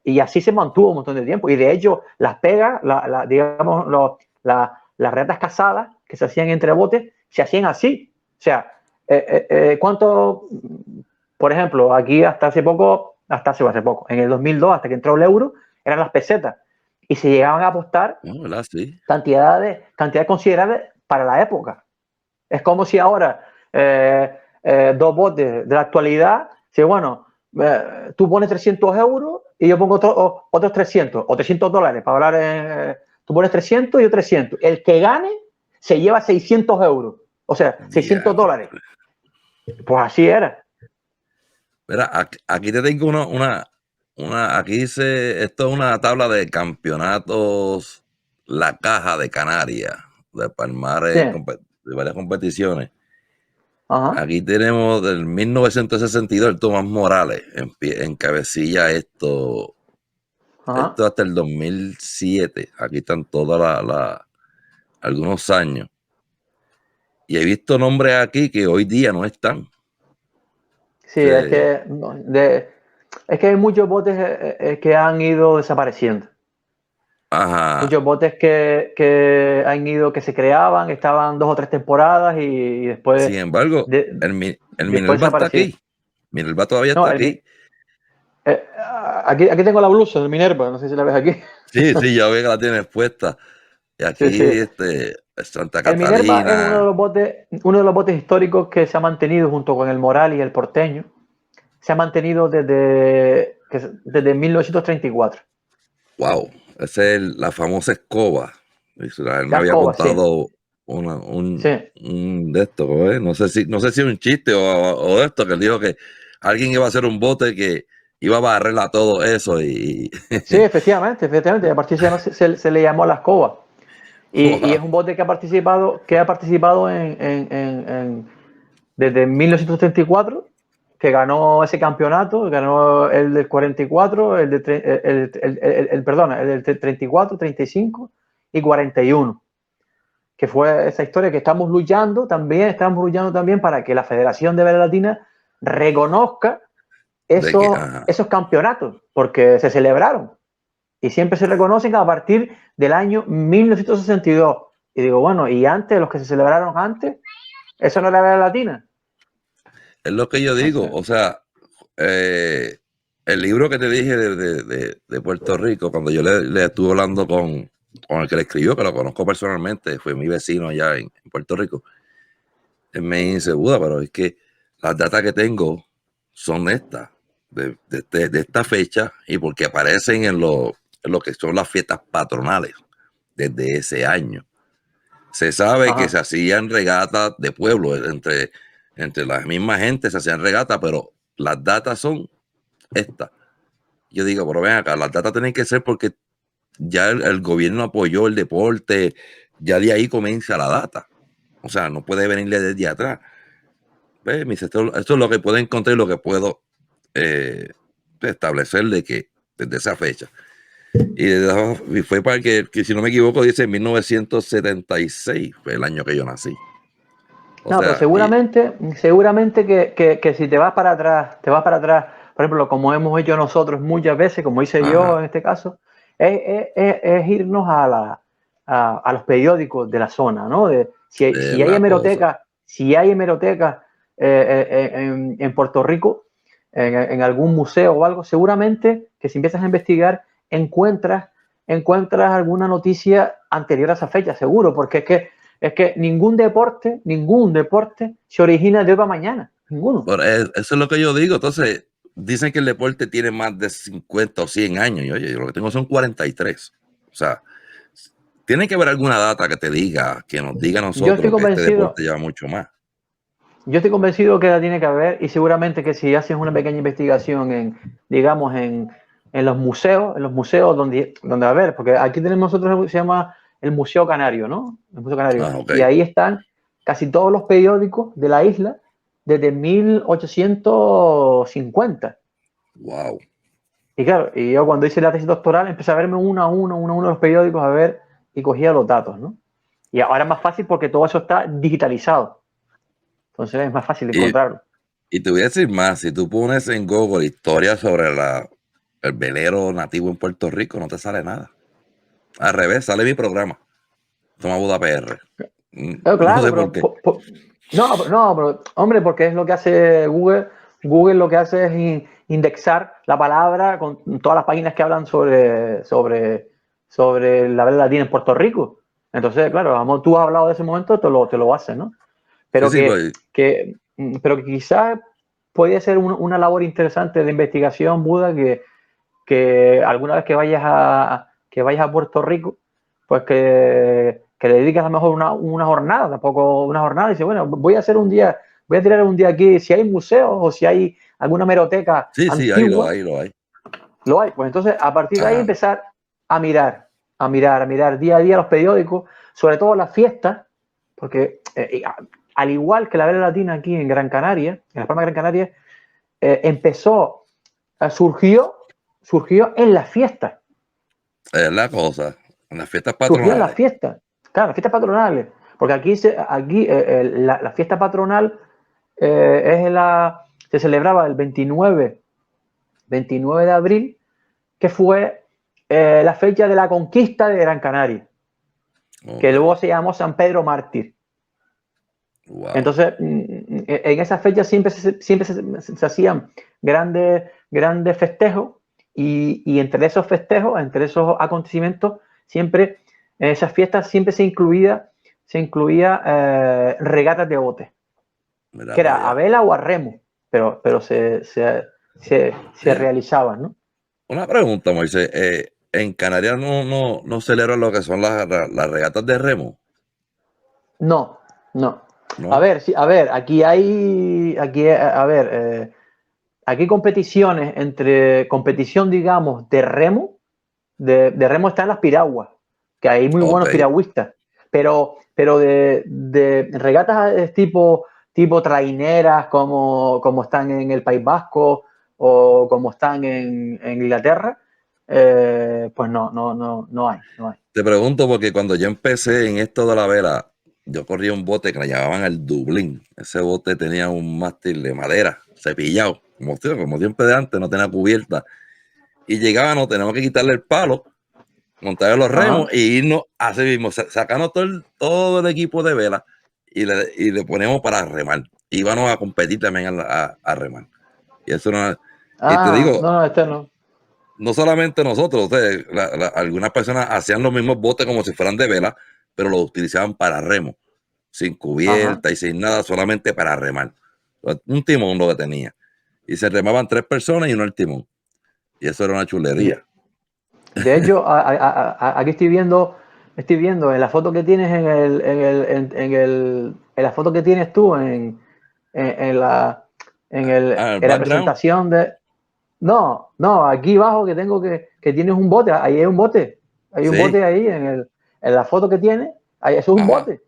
y así se mantuvo un montón de tiempo. Y de hecho, las pegas, digamos, las retas casadas que se hacían entre botes, se hacían así. O sea, ¿cuánto? Por ejemplo, aquí hasta hace poco, en el 2002, hasta que entró el euro, eran las pesetas. Y se llegaban a apostar cantidades considerables para la época. Es como si ahora 2 botes de la actualidad, si bueno, tú pones 300 euros y yo pongo otros 300 o 300 dólares para hablar. Tú pones 300 y yo 300. El que gane se lleva 600 euros. O sea, 600 dólares. Pues así era. Mira, aquí te tengo aquí dice, esto es una tabla de campeonatos, la Caja de Canarias, de Palmares, de varias competiciones. Ajá, Aquí tenemos del 1962 el Tomás Morales en cabecilla ajá. esto hasta el 2007. Aquí están todas algunos años. Y he visto nombres aquí que hoy día no están. Sí, es Sí. que, no, es que hay muchos botes que han ido desapareciendo. Ajá. Muchos botes que han ido, que se creaban, estaban 2 o 3 temporadas y después, Sin embargo, de- el después Minerva está desaparecieron. aquí. Minerva todavía No, está aquí. aquí tengo la blusa del Minerva, no sé si la ves aquí. Sí, sí, ya veo que la tienes puesta. Y Sí, aquí, sí. Santa El Minerva es Catalina. uno de los botes históricos que se ha mantenido junto con el Moral y el Porteño. Se ha mantenido desde 1934. Wow, esa es la famosa escoba. Él me La había escoba, sí. contado Sí, un de estos, ¿eh? No sé si es un chiste o de esto, que él dijo que alguien iba a hacer un bote que iba a barrer a todo eso y sí, efectivamente, efectivamente. A partir de ahí se le llamó la escoba. Y es wow, un bote que ha participado desde 1934, que ganó ese campeonato, ganó el del 44, perdona, el del 34, 35 y 41, que fue esa historia que estamos luchando también para que la Federación de Vela Latina reconozca de que, esos campeonatos, porque se celebraron y siempre se reconocen a partir del año 1962. Y digo, bueno, y antes, los que se celebraron antes, eso no era Vela Latina. es lo que yo digo, Entonces, o sea, el libro que te dije de Puerto Rico, cuando yo le estuve hablando con el que le escribió, que lo conozco personalmente, fue mi vecino allá en Puerto Rico. Él me dice, Buda, pero es que las datas que tengo son estas, de esta fecha, y porque aparecen en lo que son las fiestas patronales desde ese año. Se sabe que se ajá. hacían regatas de pueblo, entre la misma gente se hacían regatas, pero las datas son estas. Yo digo, pero ven acá, las datas tienen que ser porque ya el gobierno apoyó el deporte, ya de ahí comienza la data. O sea, no puede venirle desde atrás. Me dice, esto es lo que puedo encontrar y lo que puedo establecer desde esa fecha. Y fue para que, si no me equivoco, dice 1976, fue el año que yo nací. O No, pero sea, seguramente que si te vas para atrás, por ejemplo, como hemos hecho nosotros muchas veces, como hice yo ajá, en este caso, es irnos a los periódicos de la zona, ¿no? es Si hay la cosa. hemeroteca, en Puerto Rico, en algún museo o algo, seguramente que si empiezas a investigar, encuentras alguna noticia anterior a esa fecha, seguro, porque es que ningún deporte se origina de hoy para mañana. Ninguno. Pero eso es lo que yo digo. Entonces, dicen que el deporte tiene más de 50 o 100 años. Y oye, yo lo que tengo son 43. O sea, tiene que haber alguna data que te diga, que nos diga a Yo estoy nosotros que este convencido, deporte lleva mucho más. yo estoy convencido que la tiene que haber y seguramente que si haces una pequeña investigación digamos, en los museos donde a ver, porque aquí tenemos nosotros, se llama el Museo Canario, ¿no? El Museo Canario. Ah, ok. Y ahí están casi todos los periódicos de la isla desde 1850. Wow. Y claro, y yo cuando hice la tesis doctoral empecé a verme uno de los periódicos a ver y cogía los datos, ¿no? Y ahora es más fácil porque todo eso está digitalizado. Entonces es más fácil Y, encontrarlo. y te voy a decir más, si tú pones en Google historia sobre el velero nativo en Puerto Rico, no te sale nada. Al revés, sale mi programa. Toma Buda PR. Pero No claro, sé por qué. no, pero hombre, porque es lo que hace Google. Google lo que hace es indexar la palabra con todas las páginas que hablan sobre la vela latina en Puerto Rico. Entonces, claro, tú has hablado de ese momento, te lo hace, ¿no? Sí, Pero sí, que, pues, que, pero que quizás podría ser una labor interesante de investigación, Buda, que alguna vez que vayas a Puerto Rico, pues que le dediques a lo mejor una jornada, tampoco una jornada, y dices, bueno, voy a tirar un día aquí, si hay museos o si hay alguna hemeroteca sí, sí, ahí lo antigua, hay, lo hay. lo hay. Pues entonces, a partir de ahí Ajá. empezar a mirar día a día los periódicos, sobre todo las fiestas, porque al igual que la vela latina aquí en Gran Canaria, en Las Palmas de Gran Canaria, surgió en las fiestas. Es la cosa. En las fiestas Surgió en las patronales. fiestas, claro, las fiestas patronales. Porque aquí la fiesta patronal se celebraba el 29 de abril, que fue la fecha de la conquista de Gran Canaria, que luego se llamó San Pedro Mártir. Wow. Entonces, en esa fecha siempre se hacían grandes festejos y entre esos festejos, entre esos acontecimientos, siempre en esas fiestas siempre se incluía regatas de bote, Mira que para era allá. a vela o a remo, pero se realizaban, ¿no? Una pregunta, Moisés. ¿En Canarias no celebran lo que son las regatas de remo? No. ¿No? A ver, aquí hay competición, digamos, de remo. De remo están las piraguas, que hay muy buenos Ok. piragüistas, pero de regatas tipo traineras como están en el País Vasco o como están en Inglaterra, pues no hay. Te pregunto porque cuando yo empecé en esto de la vela, yo corría un bote que le llamaban el Dublín. Ese bote tenía un mástil de madera, cepillado, como siempre de antes, no tenía cubierta. Y llegábamos, teníamos que quitarle el palo, montar los remos e irnos así mismo, sacando todo el equipo de vela y le ponemos para remar. Íbamos a competir también a remar. Y eso no. Y te digo, no. no solamente nosotros, o sea, algunas personas hacían los mismos botes como si fueran de vela, pero los utilizaban para remo, sin cubierta y sin nada, solamente para remar. Un timón lo que tenía. Y se remaban 3 personas y uno el timón. Y eso era una chulería. De hecho, aquí estoy viendo en la foto que tienes en la foto que tienes tú en la presentación de. No, aquí abajo que tengo que tienes un bote, ahí hay un bote. Hay un bote ahí en la foto que tienes, ahí, eso es un bote.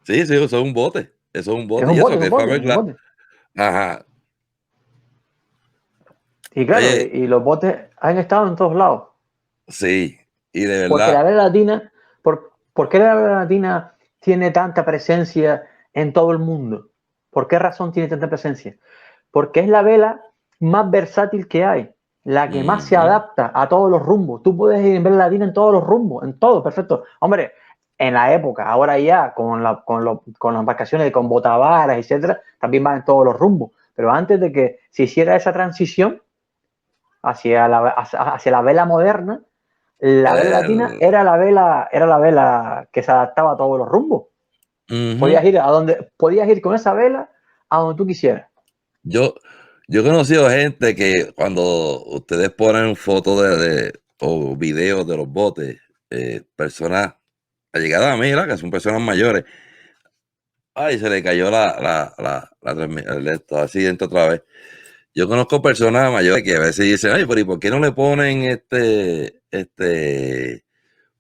Sí, eso es un bote. Eso es un bote. Es un Y bote, eso que es un bote. Ajá. Y claro, Oye, y los botes han estado en todos lados. sí, y de Porque verdad. la vela latina, ¿por qué la vela latina tiene tanta presencia en todo el mundo? ¿Por qué razón tiene tanta presencia? Porque es la vela más versátil que hay, la que más se adapta a todos los rumbos. Tú puedes ir en vela latina en todos los rumbos, en todo, perfecto. Hombre, en la época, ahora ya con las embarcaciones con botavaras, etcétera, también van en todos los rumbos. Pero antes de que se hiciera esa transición hacia la vela moderna, la vela latina era la vela que se adaptaba a todos los rumbos. Podías ir con esa vela a donde tú quisieras. Yo he conocido gente que cuando ustedes ponen fotos o videos de los botes, personas allegadas a mí, ¿verdad? Que son personas mayores, ay, se le cayó el accidente otra vez. Yo conozco personas mayores que a veces dicen, ay, pero ¿y por qué no le ponen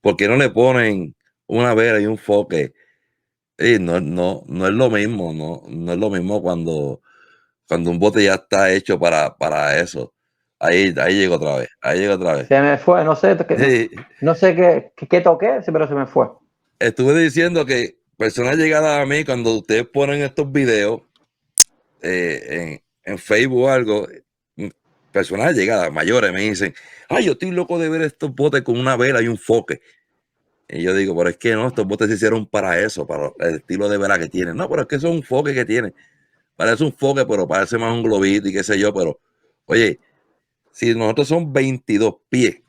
por qué no le ponen una vela y un foque? Y no es lo mismo, no es lo mismo cuando un bote ya está hecho para eso. Ahí llegó otra vez. Se me fue, no sé qué toqué, pero se me fue. Estuve diciendo que personas llegadas a mí, cuando ustedes ponen estos videos en Facebook o algo, personas llegadas, mayores, me dicen, ay, yo estoy loco de ver estos botes con una vela y un foque. Y yo digo, pero es que no, estos botes se hicieron para eso, para el estilo de vela que tienen. No, pero es que eso es un foque que tiene. Parece un foque, pero parece más un globito y qué sé yo, pero oye, si nosotros son 22 pies,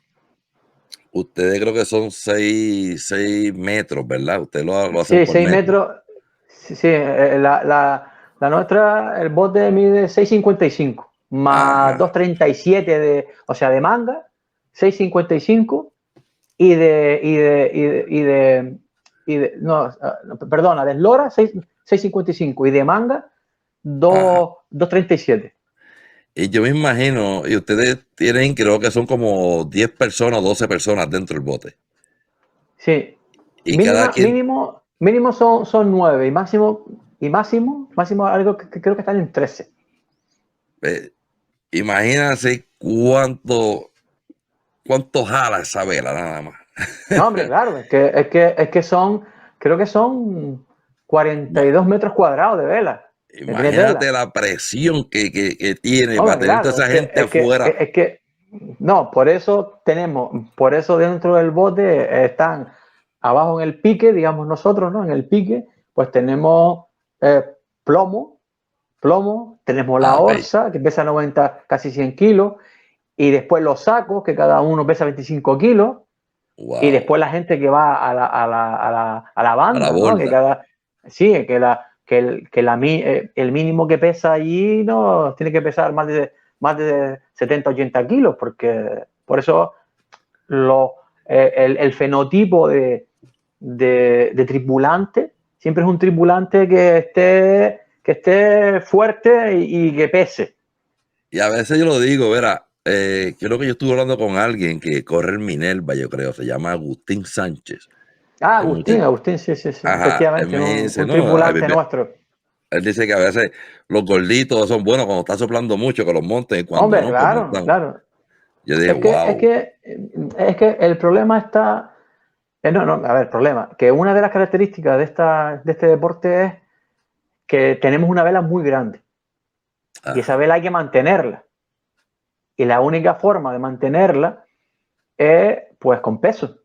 ustedes creo que son 6 metros, ¿verdad? Ustedes lo hacen Sí, por 6 metro. metros. Sí, la nuestra, el bote mide 6,55 más 2,37 de manga, 6,55 de eslora 6,55 y de manga 2,37. Y yo me imagino, y ustedes tienen, creo que son como 10 personas, 12 personas dentro del bote. Sí. Y cada quien. Mínimo son 9 y máximo y máximo algo que creo que están en 13. Imagínense cuánto jala esa vela nada más. No, hombre, claro, es que son, creo que son 42 metros cuadrados de vela. Imagínate la presión que tiene para Hombre, tener claro, toda esa gente afuera. no, por eso dentro del bote están abajo en el pique, digamos nosotros, ¿no? En el pique, pues tenemos plomo, tenemos la orza, que pesa 90, casi 100 kilos, y después los sacos, que cada uno pesa 25 kilos, Wow. y después la gente que va a la banda, ¿no? Que sí, el mínimo que pesa allí no tiene que pesar más de 70, 80 kilos, porque por eso el fenotipo de tripulante siempre es un tripulante que esté fuerte y que pese. Y a veces yo lo digo, verá, creo que yo estuve hablando con alguien que corre el Minerva, yo creo, se llama Agustín Sánchez. Agustín, sí, ajá, efectivamente, dice, un tripulante nuestro. Él dice que a veces los gorditos son buenos cuando está soplando mucho, que los monten, y cuando hombre, no, claro, pues claro. Yo dije, es que el problema está... problema, que una de las características de este deporte es que tenemos una vela muy grande. Y esa vela hay que mantenerla. Y la única forma de mantenerla es pues con peso.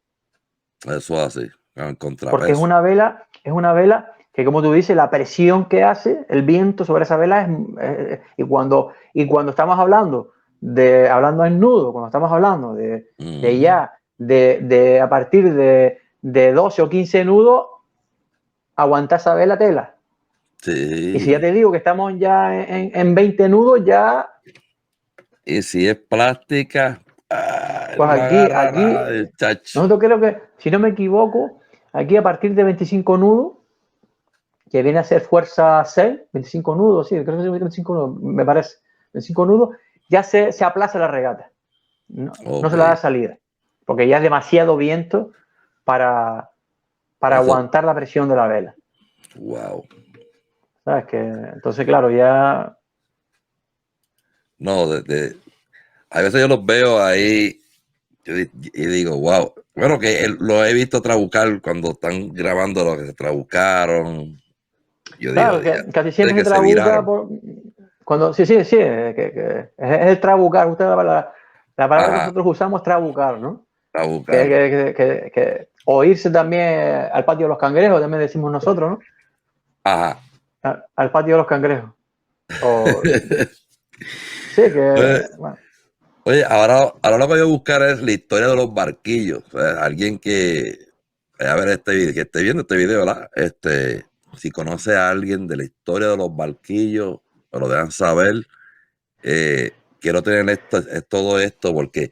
Eso así, con contrapeso. Porque es una vela que, como tú dices, la presión que hace el viento sobre esa vela y cuando estamos hablando en nudo, cuando estamos hablando de a partir de 12 o 15 nudos, aguantar esa vela tela. Sí. Y si ya te digo que estamos ya en 20 nudos, ya... Y si es plástica... Pues aquí nosotros creo que, si no me equivoco, aquí a partir de 25 nudos, que viene a ser fuerza 6, 25 nudos, sí, creo que es 25 nudos, me parece, 25 nudos, ya se aplaza la regata. No se la da salida, porque ya es demasiado viento para aguantar la presión de la vela. Wow. ¿Sabes? Entonces, claro, ya... No, a veces yo los veo ahí y digo, wow. Bueno, que lo he visto trabucar cuando están grabando lo que se trabucaron. Yo claro, digo, que casi siempre se trabuca es el trabucar. Usted la palabra que nosotros usamos es trabucar, ¿no? Trabucar. O irse también al patio de los cangrejos, también decimos nosotros, ¿no? Ajá. Al patio de los cangrejos. Sí, bueno. Oye, ahora lo que voy a buscar es la historia de los barquillos. O sea, alguien que a ver que esté viendo este video, ¿verdad? Si conoce a alguien de la historia de los barquillos, me lo dejan saber. Quiero tener todo esto porque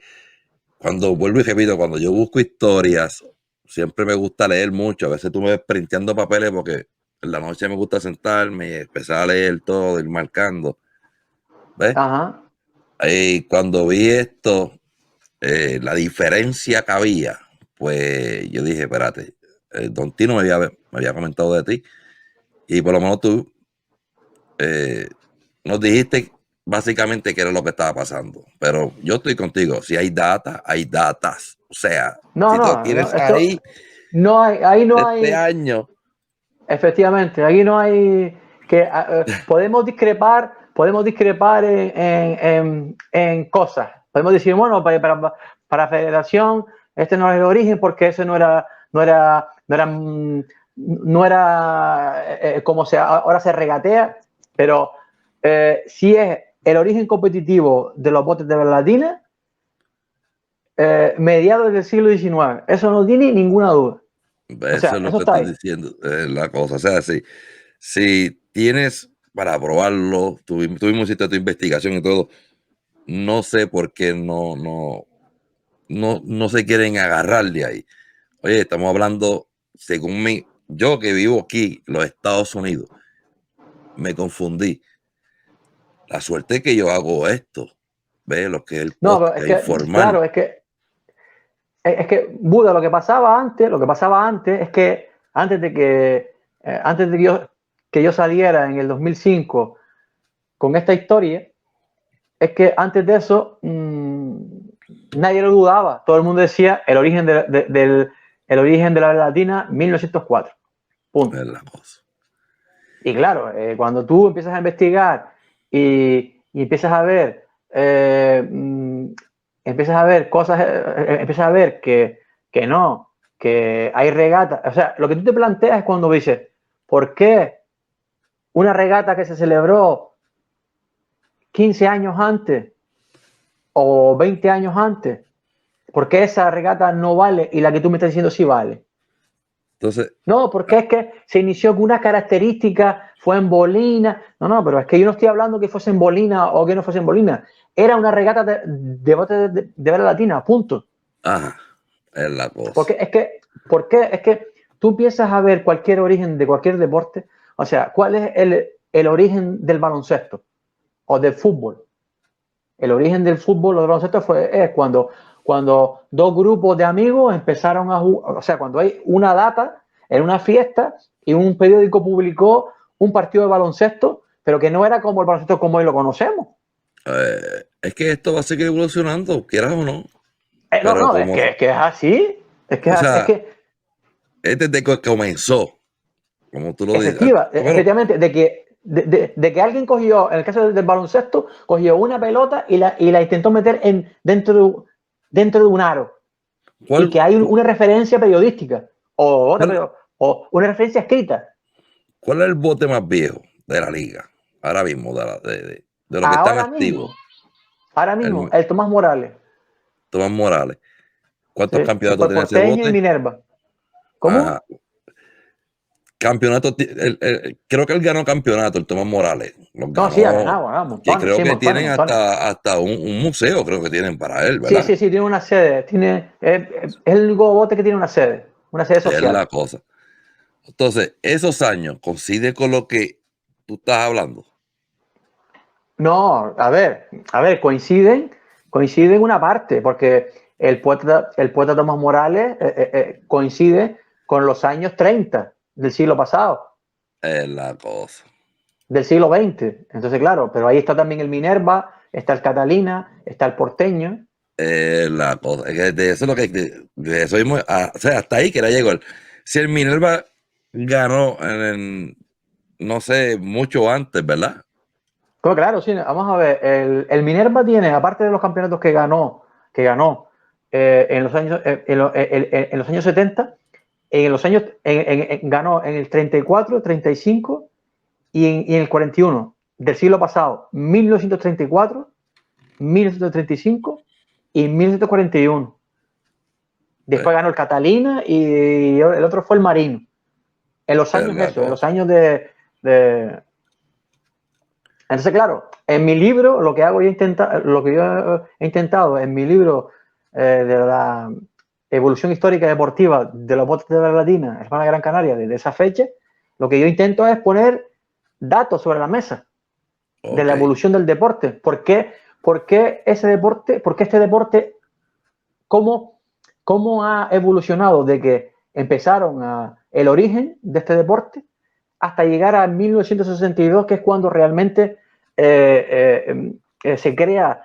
cuando vuelvo y repito, cuando yo busco historias, siempre me gusta leer mucho. A veces tú me ves printeando papeles porque en la noche me gusta sentarme y empezar a leer todo, ir marcando. ¿Ves? Ajá. Y cuando vi esto, la diferencia que había, pues yo dije, espérate, Don Tino me había comentado de ti y por lo menos tú nos dijiste básicamente qué era lo que estaba pasando, pero yo estoy contigo, si hay data, hay datas, o sea, si tú tienes ahí este año. Efectivamente, aquí no hay que podemos discrepar en cosas. Podemos decir, bueno, para Federación este no es el origen porque eso no era como ahora se regatea, pero si es el origen competitivo de los botes de Berlandina, mediados del siglo XIX, eso no tiene ninguna duda. Eso es lo que estoy diciendo, la cosa. O sea, si tienes para probarlo, tuvimos hiciste tu investigación y todo, no sé por qué no se quieren agarrar de ahí. Oye, estamos hablando, según yo que vivo aquí, los Estados Unidos, me confundí. La suerte es que yo hago esto, ¿ves? Lo que es el podcast, informar. Claro, es que Buda, lo que pasaba antes es que antes de que yo que yo saliera en el 2005 con esta historia es que antes de eso nadie lo dudaba. Todo el mundo decía el origen el origen de la latina 1904. Punto. Es la cosa. Y claro, cuando tú empiezas a investigar y empiezas a ver cosas, empiezas a ver que no, que hay regatas. O sea, lo que tú te planteas es cuando dices, ¿por qué una regata que se celebró 15 años antes o 20 años antes, por qué esa regata no vale y la que tú me estás diciendo sí vale? Entonces, no, porque es que se inició con una característica, fue en bolina. No, pero es que yo no estoy hablando que fuese en bolina o que no fuese en bolina. Era una regata de bote de vela latina, punto. ajá, es la cosa. Porque es que tú empiezas a ver cualquier origen de cualquier deporte. O sea, ¿cuál es el origen del baloncesto o del fútbol? El origen del fútbol o del baloncesto es cuando dos grupos de amigos empezaron a jugar. O sea, cuando hay una data en una fiesta y un periódico publicó un partido de baloncesto, pero que no era como el baloncesto como hoy lo conocemos. Es que esto va a seguir evolucionando, quieras o no. No, es que es así. Es desde que comenzó, como tú lo dices. Efectivamente, de que alguien cogió, en el caso del baloncesto, cogió una pelota y la intentó meter dentro de un aro. Y que hay una referencia periodística o una referencia escrita. ¿Cuál es el bote más viejo de la liga? Ahora mismo, de lo que están activos. Ahora mismo, el Tomás Morales. Tomás Morales. ¿Cuántos campeonatos tiene ese Porteño bote? Y Minerva. ¿Cómo? Ajá. Campeonato, creo que él ganó campeonato, el Tomás Morales. No, sí, ha ganado. Y creo que tienen hasta un museo, creo que tienen para él, ¿verdad? Sí, tiene una sede. Es el único bote que tiene una sede social. Es la cosa. Entonces, esos años coincide con lo que tú estás hablando. No, a ver, coinciden una parte, porque el poeta Tomás Morales coincide con los años 30 del siglo pasado. Es la cosa. Del siglo XX. Entonces, claro, pero ahí está también el Minerva, está el Catalina, está el Porteño. Es la cosa. Es que de eso es lo que. De eso mismo, o sea, hasta ahí que era llegó. Si el Minerva ganó no sé, mucho antes, ¿verdad? Claro, sí, vamos a ver. El Minerva tiene, aparte de los campeonatos que ganó en los años 70, ganó en el 34, 35 y en el 41 del siglo pasado, 1934, 1935 y 1941. Después ganó el Catalina y el otro fue el Marino. En los años en los años de... Entonces, claro, en mi libro, lo que yo he intentado en mi libro de la evolución histórica deportiva de los botes de la Latina, Hermana Gran Canaria, desde esa fecha, lo que yo intento es poner datos sobre la mesa de la evolución del deporte. ¿Por qué ese deporte? ¿Por qué este deporte? ¿Cómo ha evolucionado de que empezaron el origen de este deporte hasta llegar a 1962, que es cuando realmente se crea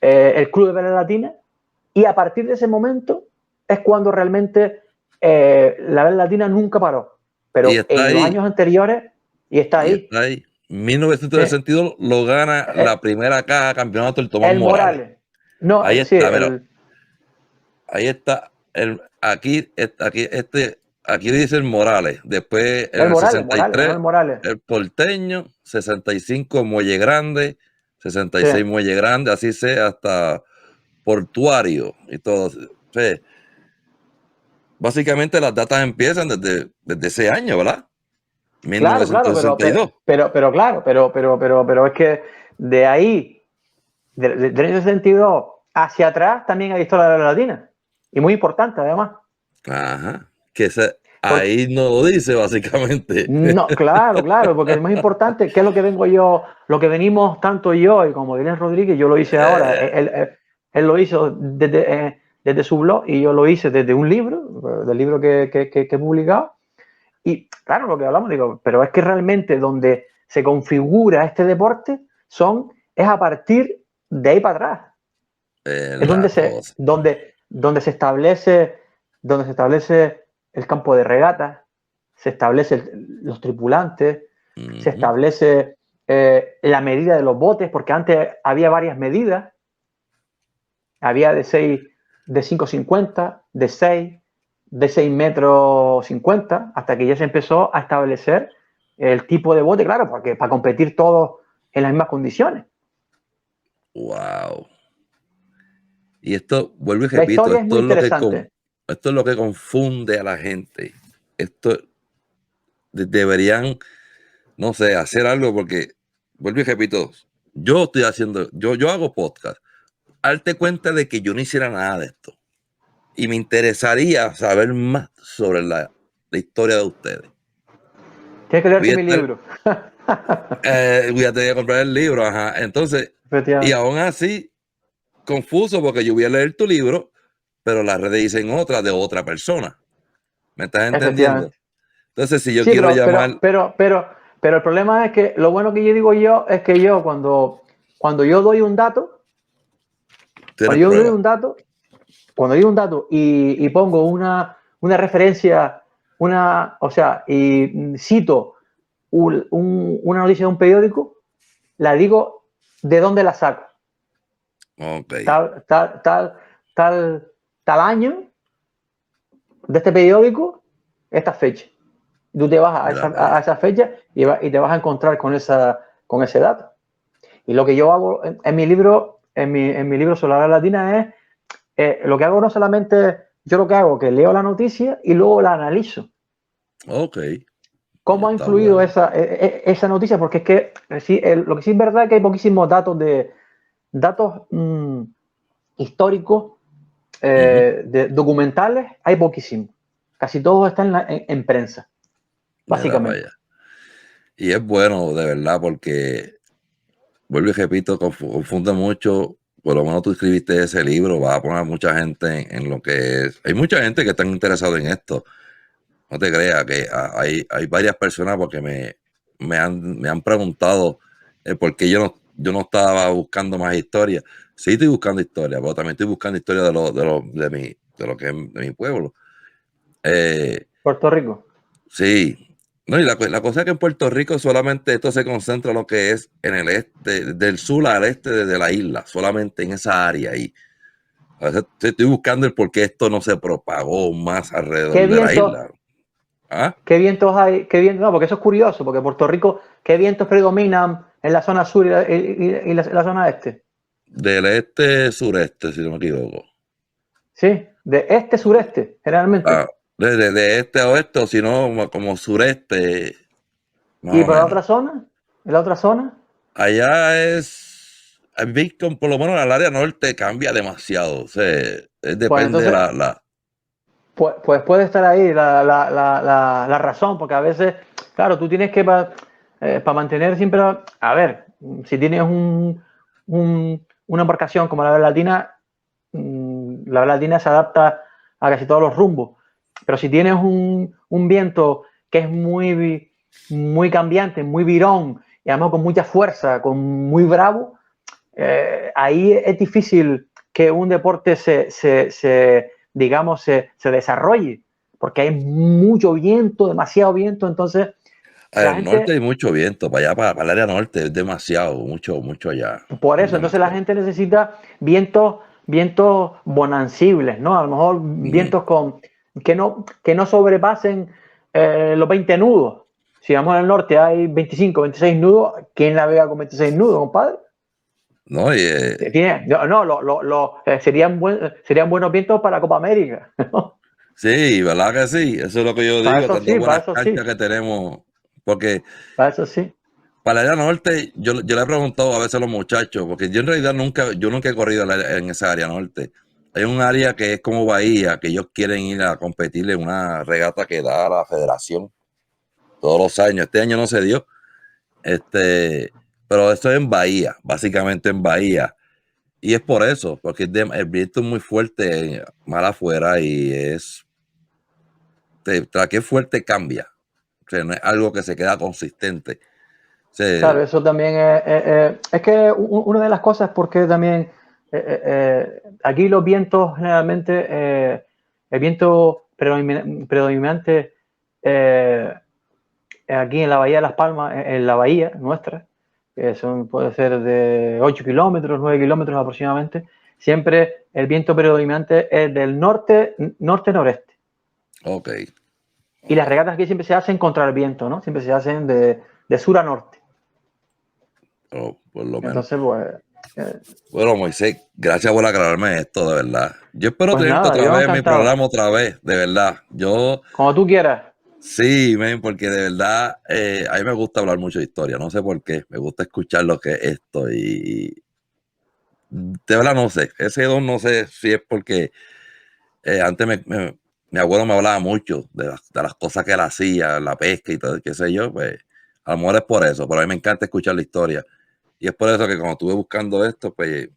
el Club de Vela Latina, y a partir de ese momento es cuando realmente la Vela Latina nunca paró, pero en los años anteriores, y está ahí. 1962 lo gana la primera caja campeonato el Tomás Morales. No, ahí está, mira. Ahí está. Aquí dice el Morales. Después el 63, el Porteño, 65 Muelle Grande, 66 Muelle Grande, así sea hasta Portuario y todo. Sí. Básicamente las datas empiezan desde ese año, ¿verdad? 1962. Pero es que de ahí, del año 62 hacia atrás, también hay historia de la Latina. Y muy importante, además. Ajá. Que ahí no lo dice, básicamente. No, claro, porque es más importante, que es lo que lo que venimos tanto yo y como Daniel Rodríguez, yo lo hice ahora. Él lo hizo desde su blog y yo lo hice desde un libro, del libro que he publicado. Y claro, lo que hablamos, digo, pero es que realmente donde se configura este deporte es a partir de ahí para atrás. Es donde se establece el campo de regata, se establecen los tripulantes, se establece la medida de los botes, porque antes había varias medidas. Había de 5,50, de 6, de 6 metros 50, hasta que ya se empezó a establecer el tipo de bote, claro, porque para competir todos en las mismas condiciones. Wow. Y esto, vuelvo y La repito, historia es muy interesante. Esto es lo que confunde a la gente. Esto deberían, no sé, hacer algo porque, vuelvo y repito, yo hago podcast. Darte cuenta de que yo no hiciera nada de esto. Y me interesaría saber más sobre la historia de ustedes. Tienes que leerte mi libro. Voy a tener que comprar el libro, ajá. Entonces, y aún así, confuso porque yo voy a leer tu libro, pero las redes dicen otra de otra persona. ¿Me estás entendiendo? Entonces, si yo quiero llamar... Pero el problema es que lo bueno que yo digo yo es que yo cuando yo doy un dato, cuando doy un dato y pongo una referencia, y cito una noticia de un periódico, la digo de dónde la saco. Okay. Tal año de este periódico, esta fecha. Tú te vas a esa fecha y te vas a encontrar con ese dato. Y lo que yo hago en mi libro sobre la latina es lo que hago no solamente, yo lo que hago que leo la noticia y luego la analizo. Ok. ¿Cómo ha influido esa noticia? Porque es que lo que sí es verdad es que hay poquísimos datos históricos, documentales, hay poquísimos. Casi todos están en prensa, básicamente. Y es bueno, de verdad, porque, vuelvo y repito, confunde mucho. Por lo menos tú escribiste ese libro, vas a poner a mucha gente en lo que es. Hay mucha gente que está interesada en esto. No te creas que hay varias personas porque me han preguntado por qué yo no estaba buscando más historia. Sí estoy buscando historia, pero también estoy buscando historia de lo que es de mi pueblo. Puerto Rico. Sí. No, y la cosa es que en Puerto Rico solamente esto se concentra en lo que es en el este, del sur al este de la isla, solamente en esa área ahí. A veces estoy buscando el por qué esto no se propagó más alrededor de la isla. ¿Ah? ¿Qué vientos hay? No, porque eso es curioso, porque Puerto Rico, ¿qué vientos predominan en la zona sur y la zona este? Del este-sureste, si no me equivoco. Sí, de este-sureste, generalmente. De este a oeste, o si no, como sureste. ¿Y por la otra zona? ¿En la otra zona? Allá es... Por lo menos el área norte cambia demasiado. O sea, depende pues entonces, de la... Pues puede estar ahí la razón, porque a veces, claro, tú tienes que, para mantener siempre, a ver, si tienes una embarcación como la Vela Latina se adapta a casi todos los rumbos, pero si tienes un viento que es muy, muy cambiante, muy virón, y además con mucha fuerza, muy bravo, ahí es difícil que un deporte se desarrolle, porque hay mucho viento, demasiado viento, entonces... Al norte hay mucho viento, para allá, para el área norte, es demasiado, mucho allá. Por eso, entonces la gente necesita vientos bonancibles, ¿no? A lo mejor vientos que no sobrepasen los 20 nudos. Si vamos al norte hay 25, 26 nudos, ¿quién navega con 26 nudos, compadre? No, serían buenos vientos para Copa América. Sí, ¿verdad que sí? Eso es lo que yo digo, tantas buenas canchas que tenemos, porque para eso sí. Para el área norte, yo le he preguntado a veces a los muchachos, porque yo en realidad nunca he corrido en esa área norte. Hay un área que es como Bahía, que ellos quieren ir a competir en una regata que da la federación todos los años. Este año no se dio, pero esto es en Bahía, básicamente en Bahía. Y es por eso, porque el viento es muy fuerte mal afuera y tras que es fuerte cambia. O sea, no es algo que se queda consistente. O sea, Claro, eso también es que una de las cosas porque también aquí los vientos generalmente, el viento predominante aquí en la Bahía de Las Palmas, en la bahía nuestra, que puede ser de 8 kilómetros, 9 kilómetros aproximadamente, siempre el viento predominante es del norte-noreste. ok. Y las regatas aquí siempre se hacen contra el viento, ¿no? Siempre se hacen de sur a norte. Oh, por lo menos. Entonces, pues... Bueno, Moisés, gracias por aclararme esto, de verdad. Yo espero Pues tenerte nada, otra yo vez en mi encantado. programa otra vez, de verdad. Yo, Como tú quieras. sí, men, porque de verdad a mí me gusta hablar mucho de historia, no sé por qué, me gusta escuchar lo que es esto y de verdad no sé, ese don no sé si es porque antes mi abuelo me hablaba mucho de las cosas que él hacía, la pesca y todo, qué sé yo, pues a lo mejor es por eso, pero a mí me encanta escuchar la historia y es por eso que cuando estuve buscando esto, pues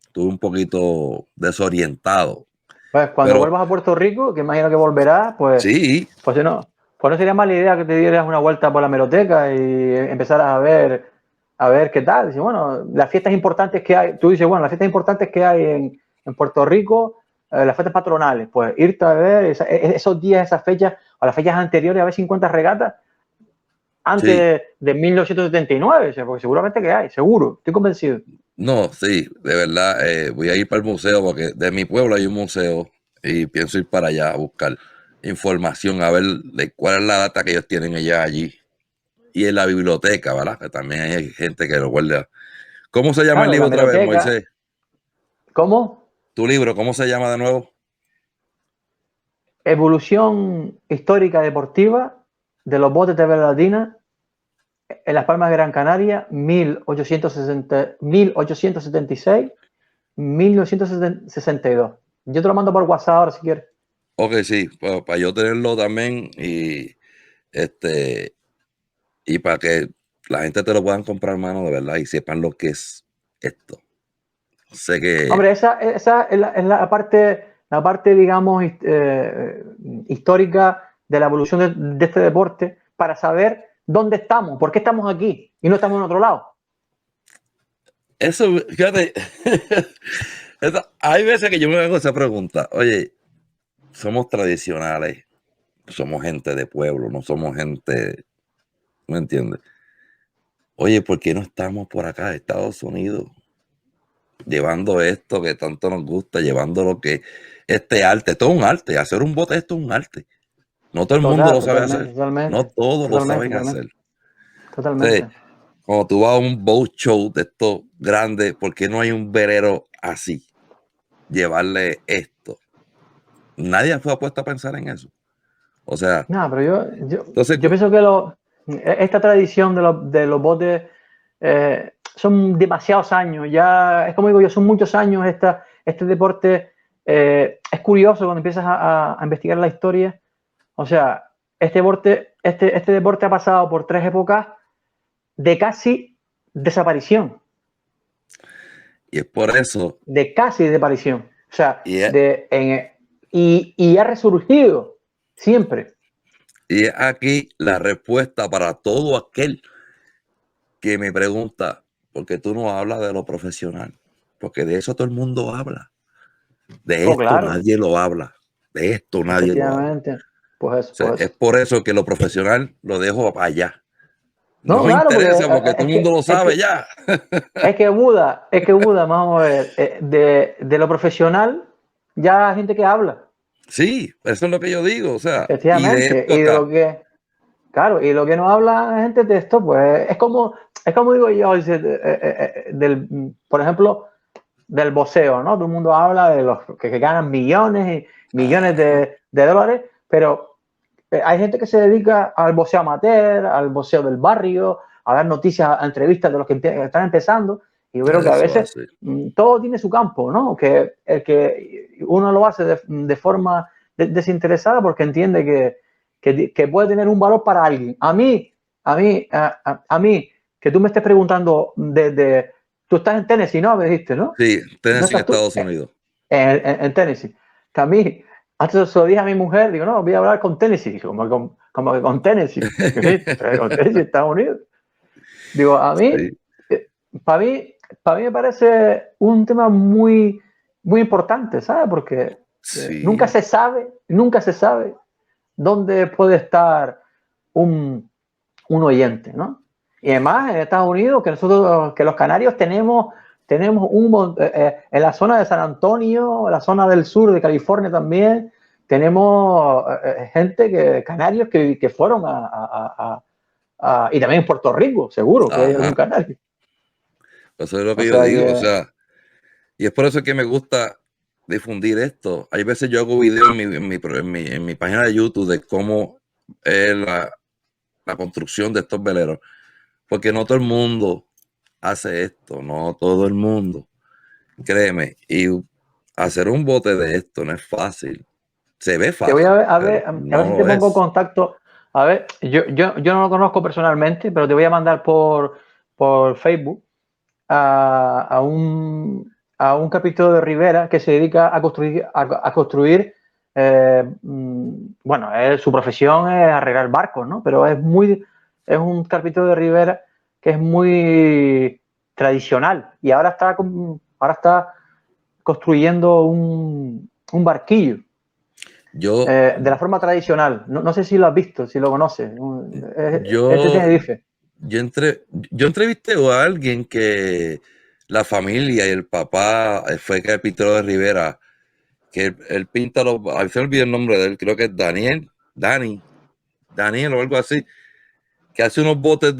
estuve un poquito desorientado, Pues cuando pero vuelvas a Puerto Rico, que imagino que volverás, sí, pues no sería mala idea que te dieras una vuelta por la hemeroteca y empezaras a ver qué tal. Dice, bueno, las fiestas importantes que hay, tú dices, bueno, las fiestas importantes que hay en Puerto Rico, las fiestas patronales, pues irte a ver esos días, esas fechas, o las fechas anteriores, a ver si encuentras regatas sí, antes de 1979, o sea, porque seguramente que hay, seguro, estoy convencido. no, sí, de verdad, voy a ir para el museo porque de mi pueblo hay un museo y pienso ir para allá a buscar información, a ver de cuál es la data que ellos tienen allá allí. Y en la biblioteca, ¿verdad? Que también hay gente que lo guarda. ¿Cómo se llama el Claro, la libro otra vez, hemeroteca, Moisés? ¿cómo? ¿Tu libro, cómo se llama de nuevo? Evolución histórica deportiva de los botes de vela latina en Las Palmas de Gran Canaria, 1876-1962. Yo te lo mando por WhatsApp ahora si quieres. Ok, sí, para yo tenerlo también este, y para que la gente te lo puedan comprar, mano, de verdad, y sepan lo que es esto. Sé que Hombre, esa es la parte, digamos, histórica de la evolución de este deporte para saber dónde estamos, por qué estamos aquí y no estamos en otro lado. eso, fíjate, hay veces que yo me hago esa pregunta, oye, somos tradicionales, somos gente de pueblo, no somos gente, ¿me entiendes? Oye, ¿por qué no estamos por acá, Estados Unidos, llevando esto que tanto nos gusta, llevando lo que este arte, todo un arte, hacer un bote esto es un arte. No todo el mundo lo sabe Totalmente, hacer, no todos lo saben hacer. totalmente. Entonces, cuando tú vas a un boat show de estos grandes, ¿por qué no hay un velero así? Llevarle esto. Nadie fue puesto a pensar en eso. O sea, No, pero entonces, yo pienso que esta tradición de los botes son demasiados años. Ya, es como digo yo, son muchos años este deporte. Es curioso cuando empiezas a investigar la historia. O sea, este deporte ha pasado por 3 épocas de casi desaparición. y es por eso, De casi desaparición. O sea, y es, y ha resurgido siempre. y es aquí la respuesta para todo aquel que me pregunta, ¿por qué tú no hablas de lo profesional? Porque de eso todo el mundo habla. De Oh, esto claro, nadie lo habla. De esto nadie lo habla. efectivamente. Pues O eso, sea, pues es eso. por eso que lo profesional lo dejo para allá. No, No me claro, porque interesa porque todo el mundo lo sabe ya. Es que Buda, vamos a ver, de lo profesional ya hay gente que habla, Sí, eso es lo que yo digo. O sea, y de efectivamente, esto y de acá. lo que, claro, y lo que no habla la gente de esto, pues es como digo yo, por ejemplo, del boxeo, ¿no? Todo el mundo habla de los que ganan millones y millones Ajá. de dólares, pero hay gente que se dedica al boxeo amateur, al boxeo del barrio, a dar noticias, a entrevistas de los que están empezando. Y yo creo que a Eso veces así. todo tiene su campo, ¿no? Que el que uno lo hace de forma desinteresada porque entiende que puede tener un valor para alguien. A mí, que tú me estés preguntando tú estás en Tennessee, ¿no? Me dijiste, ¿no? Sí, ¿No Tennessee en estás tú? Estados Unidos. En Tennessee. Que a mí, antes se lo dije a mi mujer, digo, no, voy a hablar con Tennessee. Digo, como que con Tennessee, con Tennessee, Estados Unidos. Digo, a mí, Sí. para mí me parece un tema muy, muy importante, ¿sabes? Porque Sí. nunca se sabe dónde puede estar un oyente, ¿no? Y además en Estados Unidos, que los canarios tenemos en la zona de San Antonio, la zona del sur de California también, tenemos canarios que fueron y también en Puerto Rico, seguro que hay algún canario. Eso es lo que O yo sea digo, que- o sea, y es por eso que me gusta difundir esto. Hay veces yo hago videos en mi página de YouTube de cómo es la construcción de estos veleros, porque no todo el mundo hace esto, no todo el mundo, créeme, y hacer un bote de esto no es fácil. Se ve Te fácil, voy a pero ver no si te lo pongo en es. contacto. A ver, yo no lo conozco personalmente, pero te voy a mandar por Facebook a un capítulo de Rivera que se dedica a construir bueno, su profesión es arreglar barcos, ¿no? Pero es un capítulo de Rivera que es muy tradicional y ahora está construyendo un barquillo Yo, de la forma tradicional. No sé si lo has visto, si lo conoces. Este yo, Tenerife. yo entrevisté a alguien que la familia y el papá fue carpintero de Rivera, que él pinta a veces me olvidé el nombre de él, creo que es Daniel o algo así, que hace unos botes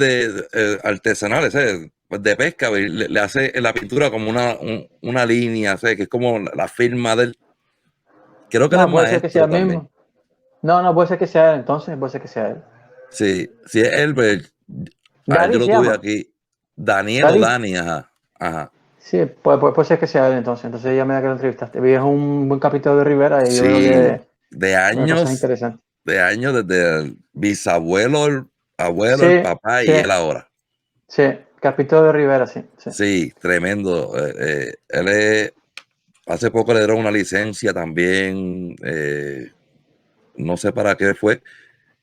artesanales, pues de pesca, y le hace en la pintura como una línea, que es como la firma del. Creo que él es No, puede ser que sea maestro el también. mismo. No, puede ser que sea él entonces, puede ser que sea él. Sí, si es él, pues, yo David lo se tuve llama. aquí. Daniel o David. Dani, ajá. Sí, puede ser que sea él entonces. Entonces ya me da que lo entrevistaste. Es un buen capítulo de Rivera y yo veo Sí, que de hay cosas años, interesantes. desde el bisabuelo, el abuelo, el Sí, papá y sí, él ahora. sí. Capítulo de Rivera, sí. Sí, tremendo. Hace poco le dieron una licencia también, no sé para qué fue.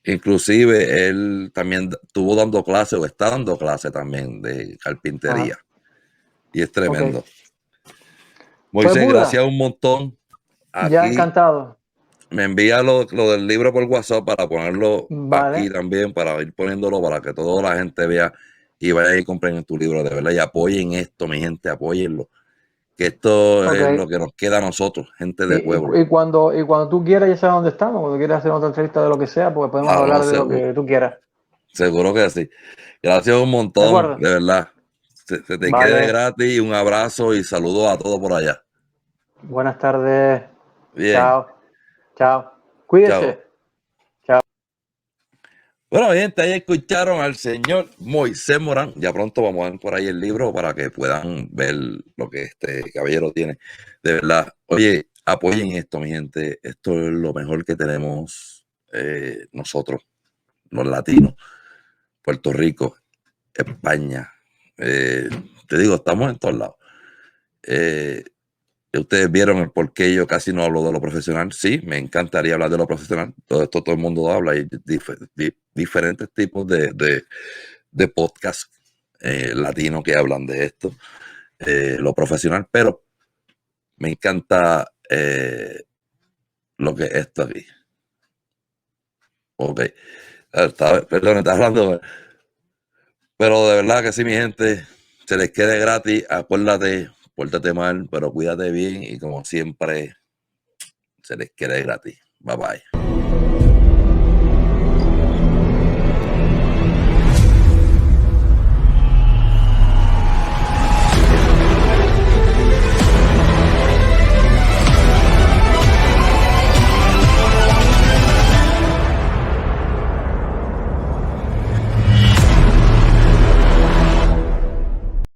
Inclusive él también estuvo dando clase o está dando clase también de carpintería. Ajá. Y es tremendo. Ok. Pues Moisés, Buda, gracias un montón. ya Aquí encantado. me envía lo del libro por WhatsApp para ponerlo aquí Vale. también, para ir poniéndolo para que toda la gente vea y vaya y compren tu libro, de verdad, y apoyen esto, mi gente, apóyenlo. Que esto Ok. es lo que nos queda a nosotros, gente de pueblo. Y cuando tú quieras, ya sabes dónde estamos. Cuando quieras hacer otra entrevista de lo que sea, pues podemos Ah, no, hablar de lo seguro, que tú quieras. seguro que sí. Gracias un ¿De montón, acuerdo? de verdad. Se te quede Vale. gratis, un abrazo y saludos a todos por allá. Buenas tardes. Bien, Chao. Chao. chao. Cuídese. Bueno, gente, ahí escucharon al señor Moisés Morán. Ya pronto vamos a ver por ahí el libro para que puedan ver lo que este caballero tiene. De verdad, oye, apoyen esto, mi gente. Esto es lo mejor que tenemos nosotros, los latinos, Puerto Rico, España. Te digo, estamos en todos lados. Ustedes vieron el por qué yo casi no hablo de lo profesional. Sí, me encantaría hablar de lo profesional. Todo esto todo el mundo habla. Hay diferentes tipos de podcast latinos que hablan de esto, lo profesional, pero me encanta lo que es esto aquí. Ok. Perdón, está hablando. Pero de verdad que sí, mi gente, se les quede gratis. Acuérdate, pórtate mal, pero cuídate bien y como siempre, se les quede gratis. Bye bye.